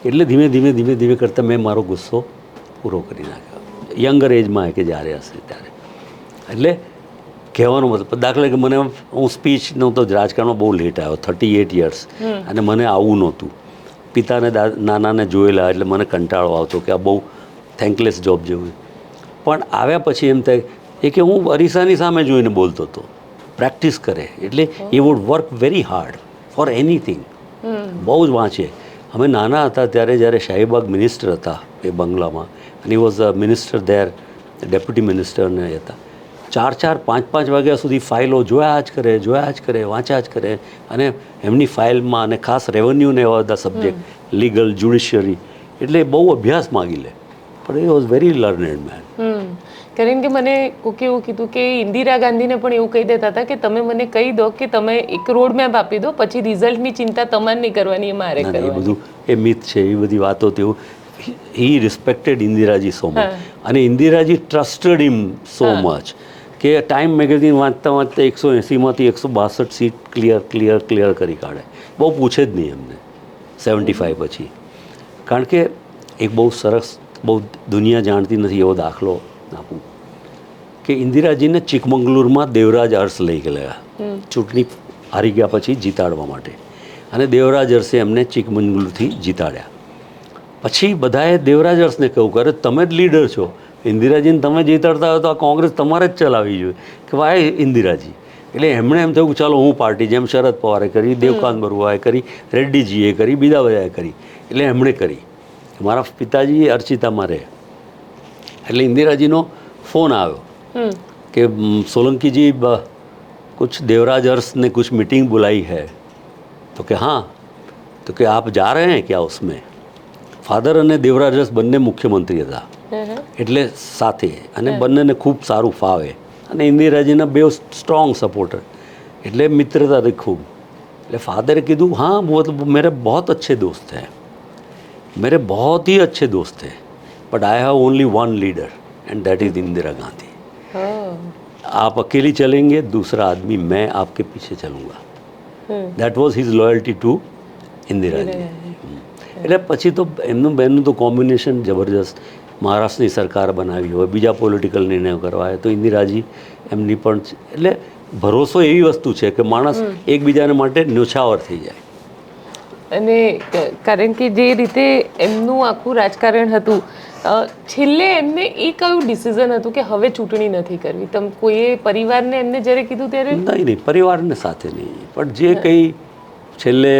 એટલે ધીમે ધીમે કરતાં મેં મારો ગુસ્સો પૂરો કરી નાખ્યો યંગર એજમાં, કે જ્યારે હશે ત્યારે. એટલે કહેવાનો મતલબ, દાખલા કે મને હું સ્પીચનું તો રાજકારણમાં બહુ લેટ આવ્યો, 38 યર્સ, અને મને આવું નહોતું. પિતાને નાનાને જોયેલા એટલે મને કંટાળો આવતો કે આ બહુ થેન્કલેસ જોબ જેવું. પણ આવ્યા પછી એમ થાય એ કે હું અરીસાની સામે જોઈને બોલતો હતો. પ્રેક્ટિસ કરે એટલે એ would work very hard for anything. બહુ જ વાંચે. અમે નાના હતા ત્યારે જ્યારે શાહીબાગ મિનિસ્ટર હતા એ બંગલામાં, અને એ વોઝ મિનિસ્ટર ધેર, ડેપ્યુટી મિનિસ્ટરને હતા, 4-5 વાગ્યા સુધી ફાઇલો જોયા જ કરે, વાંચ્યા જ કરે. અને એમની ફાઇલમાં અને ખાસ રેવન્યુને એવા બધા સબ્જેક્ટ, લીગલ, જ્યુડિશિયરી, એટલે બહુ અભ્યાસ માગી લે. પણ એ વોઝ વેરી લર્નેડ મેન. કારણ કે મને કોકે એવું કીધું કે ઇન્દિરા ગાંધીને પણ એવું કહી દેતા હતા કે તમે મને કહી દો કે તમે એક રોડ મેપ આપી દો, પછી રિઝલ્ટની ચિંતા તમારે નહીં કરવાની, એ મારે કરવાની. એ બધું એ મિથ છે, એ બધી વાતો તેવું. હી રિસ્પેક્ટેડ ઇન્દિરાજી સો મચ, અને ઇન્દિરાજી ટ્રસ્ટેડ હિમ સો મચ કે ટાઈમ મેગેઝિન વાંચતા 180માંથી 162 સીટ ક્લિયર કરી કાઢે. બહુ પૂછે જ નહીં એમને 75 પછી. કારણ કે એક બહુ સરસ, બહુ દુનિયા જાણતી નથી એવો દાખલો આપું કે ઇન્દિરાજીને ચિકમંગલુરમાં દેવરાજ અર્સ લઈ ગયા ચૂંટણી હારી ગયા પછી જીતાડવા માટે, અને દેવરાજ અર્સે એમને ચિકમંગલુરથી જીતાડ્યા. પછી બધાએ દેવરાજ અર્સને કહ્યું કરે તમે જ લીડર છો, ઇન્દિરાજીને તમે જીતાડતા હોય તો આ કોંગ્રેસ તમારે જ ચલાવવી જોઈએ, કે ભાઈ ઇન્દિરાજી. એટલે એમણે એમ થયું કે ચાલો હું પાર્ટી, જેમ શરદ પવારે કરી, દેવકાંત બરુઆએ કરી, રેડ્ડીજીએ કરી, બીજા બધાએ કરી, એટલે એમણે કરી. મારા પિતાજી અર્ચિતામાં રહે, એટલે ઇન્દિરાજીનો ફોન આવ્યો કે સોલંકી જી कुछ देवराज अर्स ने कुछ मीटिंग बुलाई है. तो कि हाँ. तो कि आप जा रहे हैं क्या उसमें? ફાધર અને દેવરાજ અર્સ બંને મુખ્યમંત્રી હતા, એટલે સાથે, અને બંનેને ખૂબ સારું ફાવે, અને ઇન્દિરાજીના બે સ્ટ્રોંગ સપોર્ટર, એટલે મિત્રતા હતી ખૂબ. એટલે ફાધરે કીધું हाँ मतलब मेरे बहुत अच्छे दोस्त हैं, मेरे बहुत ही अच्छे दोस्त हैं, but I have only one leader and that is Indira Gandhi. आप अकेली चलेंगे, दूसरा आदमी मैं आपके पीछे चलूँगा. That was his loyalty to Indiraji. એટલે પછી તો એમનું બેનનું તો કોમ્બિનેશન જબરજસ્ત. મહારાષ્ટ્રની સરકાર બનાવી હોય, બીજા પોલિટિકલ નિર્ણયો કરવા હોય તો ઇન્દિરાજી એમની પણ. એટલે ભરોસો એવી વસ્તુ છે કે માણસ એકબીજાને માટે ન્યોછાવર થઈ જાય. અને કારણ કે જે રીતે એમનું આખું રાજકારણ હતું, છેલ્લે એમને એ કયું ડિસિઝન હતું કે હવે ચૂંટણી નથી કરવી? તમે કોઈએ પરિવારને એમને જ્યારે કીધું ત્યારે? નહીં, પરિવારને સાથે નહીં, પણ જે કંઈ છેલ્લે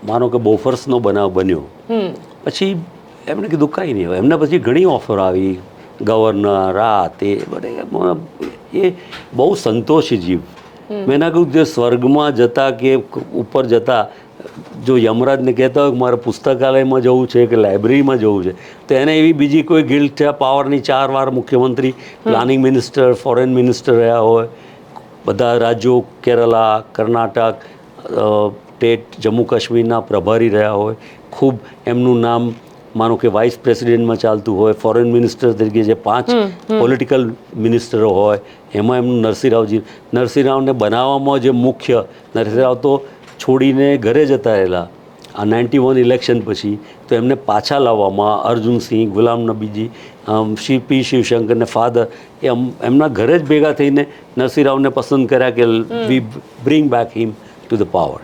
માનો કે બોફર્સનો બનાવ બન્યો પછી એમણે કીધું કાંઈ નહીં. હવે એમને પછી ઘણી ઓફર આવી, ગવર્નર આ તે બધે. એ બહુ સંતોષી જીવ. મેં ના કહ્યું જે સ્વર્ગમાં જતા કે ઉપર જતા જો યમરાજને કહેતા હોય કે મારે પુસ્તકાલયમાં જવું છે કે લાઇબ્રેરીમાં જવું છે, તો એને એવી બીજી કોઈ ગિલ્ટ છે? પાવરની 4 વાર મુખ્યમંત્રી, પ્લાનિંગ મિનિસ્ટર, ફોરેન મિનિસ્ટર રહ્યા હોય, બધા રાજ્યો, કેરલા, કર્ણાટક, સ્ટેટ જમ્મુ કાશ્મીરના પ્રભારી રહ્યા હોય, ખૂબ એમનું નામ માનો કે વાઇસ પ્રેસિડેન્ટમાં ચાલતું હોય, ફોરેન મિનિસ્ટર તરીકે જે 5 પોલિટિકલ મિનિસ્ટરો હોય, એમાં એમનું નરસિંહરાવને બનાવવામાં જે મુખ્ય, નરસિંહરાવ તો છોડીને ઘરે જતા રહેલા આ 91 ઇલેક્શન પછી, તો એમને પાછા લાવવામાં અર્જુનસિંહ, ગુલામ નબીજી, પી શિવશંકરને ફાધર, એમના ઘરે જ ભેગા થઈને નરસિંહરાવને પસંદ કર્યા કે we bring back him to the power.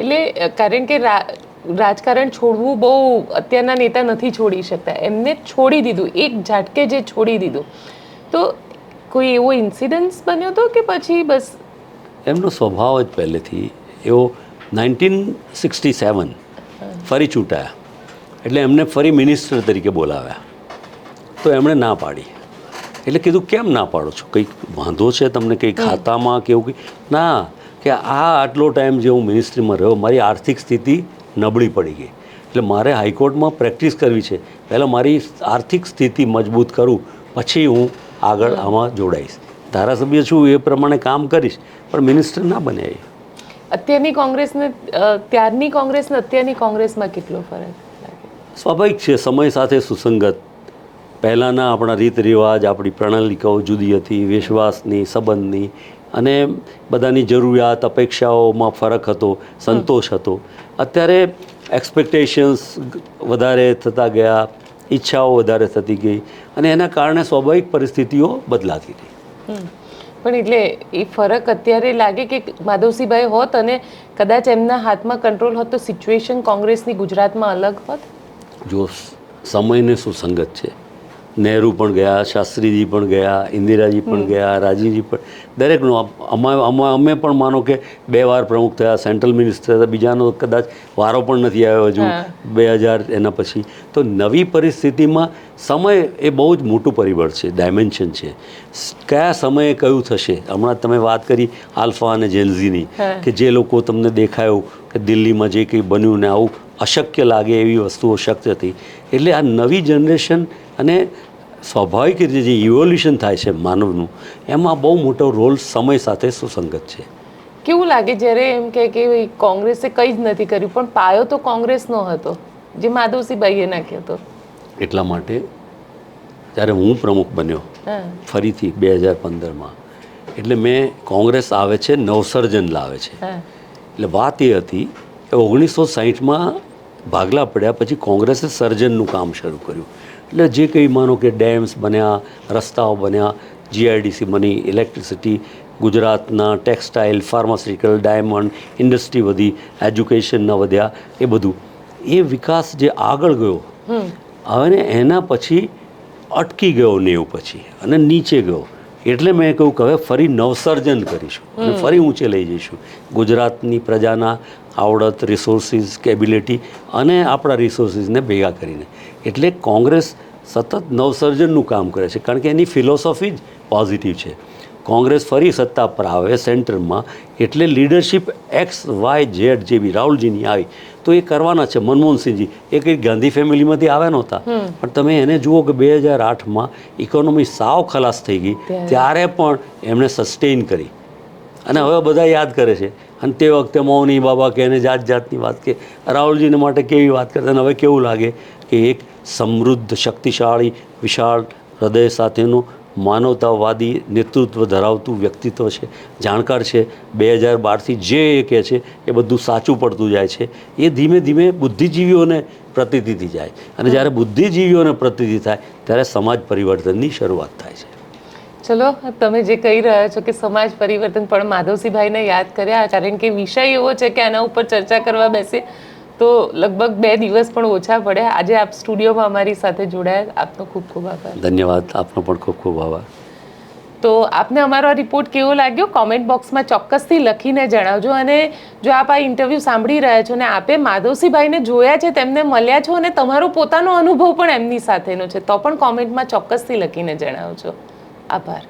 એટલે કારણ કે રાજકારણ છોડવું બહુ અત્યારના નેતા નથી છોડી શકતા, એમને છોડી દીધું, એક ઝાટકે જે છોડી દીધું. તો કોઈ એવો ઇન્સિડન્સ બન્યો હતો કે પછી બસ? એમનો સ્વભાવ જ પહેલેથી એવો. 1967 ફરી ચૂંટાયા એટલે એમને ફરી મિનિસ્ટર તરીકે બોલાવ્યા, તો એમણે ના પાડી. એટલે કીધું કેમ ના પાડો છો, કંઈક વાંધો છે તમને, કંઈ ખાતામાં કે એવું કંઈ? ના, કે આટલો ટાઈમ જે હું મિનિસ્ટ્રીમાં રહ્યો, મારી આર્થિક સ્થિતિ નબળી પડી ગઈ, એટલે મારે હાઈકોર્ટમાં પ્રેક્ટિસ કરવી છે. પહેલાં મારી આર્થિક સ્થિતિ મજબૂત કરું, પછી હું આગળ આમાં જોડાઈશ. ધારાસભ્ય છું એ પ્રમાણે કામ કરીશ, પણ મિનિસ્ટર ના બને. અત્યારની કોંગ્રેસને ત્યારની કોંગ્રેસને અત્યારની કોંગ્રેસમાં કેટલો ફરક લાગે? સ્વાભાવિક છે, સમય સાથે સુસંગત. પહેલાંના આપણા રીત રિવાજ, આપણી પ્રણાલિકાઓ જુદી હતી, વિશ્વાસની, સંબંધની અને બધાની જરૂરિયાત અપેક્ષાઓમાં ફરક હતો, સંતોષ હતો. અત્યારે એક્સપેક્ટેશન્સ વધારે થતા ગયા, ઈચ્છાઓ વધારે થતી ગઈ, અને એના કારણે સ્વાભાવિક પરિસ્થિતિઓ બદલાતી ગઈ. પણ એટલે એ ફરક અત્યારે લાગે કે માધવસિંહભાઈ હોત અને કદાચ એમના હાથમાં કંટ્રોલ હોત તો સિચ્યુએશન કોંગ્રેસની ગુજરાતમાં અલગ હોત? જો સમયને સુસંગત છે. નહેરુ પણ ગયા, શાસ્ત્રીજી પણ ગયા, ઇન્દિરાજી પણ ગયા, રાજીવજી પણ, દરેકનું. અમે પણ માનો કે 2 વાર પ્રમુખ થયા, સેન્ટ્રલ મિનિસ્ટર હતા, બીજાનો કદાચ વારો પણ નથી આવ્યો હજુ 2000 એના પછી. તો નવી પરિસ્થિતિમાં સમય એ બહુ જ મોટું પરિબળ છે, ડાયમેન્શન છે. કયા સમયે કયું થશે. હમણાં તમે વાત કરી આલ્ફા અને જેન્ઝીની, કે જે લોકો તમને દેખાયું કે દિલ્હીમાં જે કંઈ બન્યું ને આવું અશક્ય લાગે એવી વસ્તુઓ શક્ય હતી. એટલે આ નવી જનરેશન અને સ્વાભાવિક રીતે જે ઇવોલ્યુશન થાય છે માનવનું, એમાં બહુ મોટો રોલ સમય સાથે સુસંગત છે. કેવું લાગે જ્યારે એમ કે કોંગ્રેસે કંઈ જ નથી કર્યું, પણ પાયો તો કોંગ્રેસનો હતો જે માધવસિંહભાઈએ નાખ્યો હતો? એટલા માટે જ્યારે હું પ્રમુખ બન્યો ફરીથી 2015માં, એટલે મેં કોંગ્રેસ આવે છે નવસર્જન લાવે છે. એટલે વાત એ હતી કે 1960માં ભાગલા પડ્યા પછી કોંગ્રેસે સર્જનનું કામ શરૂ કર્યું. એટલે જે કંઈ માનો કે ડેમ્સ બન્યા, રસ્તાઓ બન્યા, જીઆઈડીસી બની, ઇલેક્ટ્રિસિટી, ગુજરાતના ટેક્સટાઇલ, ફાર્માસ્યુટિકલ, ડાયમંડ, ઇન્ડસ્ટ્રી વધી, એજ્યુકેશનના વધ્યા, એ બધું એ વિકાસ જે આગળ ગયો, હવે એના પછી અટકી ગયો 90 પછી અને નીચે ગયો. એટલે મેં કહ્યું કે હવે ફરી નવસર્જન કરીશું અને ફરી ઊંચે લઈ જઈશું ગુજરાતની પ્રજાના આવડત, રિસોર્સિસ, કેબિલિટી અને આપણા રિસોર્સિસને ભેગા કરીને. એટલે કોંગ્રેસ સતત નવસર્જનનું કામ કરે છે, કારણ કે એની ફિલોસોફી જ પોઝિટિવ છે. કોંગ્રેસ ફરી સત્તા પર આવે સેન્ટરમાં, એટલે લીડરશિપ XYZ જે બી રાહુલજીની આવી તો એ કરવાના છે. મનમોહનસિંહજી એ કંઈ ગાંધી ફેમિલીમાંથી આવ્યા નહોતા, પણ તમે એને જુઓ કે 2008માં ઇકોનોમી સાવ ખલાસ થઈ ગઈ, ત્યારે પણ એમણે સસ્ટેઇન કરી અને હવે બધા યાદ કરે છે. અને તે વખતે મૌની બાબા કે એને જાત જાતની વાત કે રાહુલજીને માટે કેવી વાત કરતા, અને હવે કેવું લાગે કે એક સમૃદ્ધ, શક્તિશાળી, વિશાળ હૃદય સાથેનું માનવતાવાદી નેતૃત્વ ધરાવતું વ્યક્તિત્વ છે, જાણકાર છે. 2012થી જે એ કહે છે એ બધું સાચું પડતું જાય છે. એ ધીમે ધીમે બુદ્ધિજીવીઓને પ્રતીતિ જાય, અને જ્યારે બુદ્ધિજીવીઓને પ્રતીતિ થાય ત્યારે સમાજ પરિવર્તનની શરૂઆત થાય છે. ચલો, તમે જે કહી રહ્યા છો કે સમાજ પરિવર્તન, પણ માધવસિંહભાઈને યાદ કર્યા, કારણ કે વિષય એવો છે કે આના ઉપર ચર્ચા કરવા બેસે તો લગભગ 2 દિવસ પણ ઓછા પડે. આજે આપ સ્ટુડિયોમાં અમારી સાથે જોડાયા, આપનો ખૂબ ખૂબ આભાર. ધન્યવાદ, આપનો પણ ખૂબ ખૂબ આભાર. તો આપને અમારો રિપોર્ટ કેવો લાગ્યો કોમેન્ટ બોક્સમાં ચોક્કસથી લખીને જણાવજો. અને જો આપ આ ઇન્ટરવ્યૂ સાંભળી રહ્યા છો અને આપે માધવસિંહભાઈને જોયા છે, તેમને મળ્યા છો અને તમારો પોતાનો અનુભવ પણ એમની સાથેનો છે, તો પણ કોમેન્ટમાં ચોક્કસથી લખીને જણાવજો. આભાર.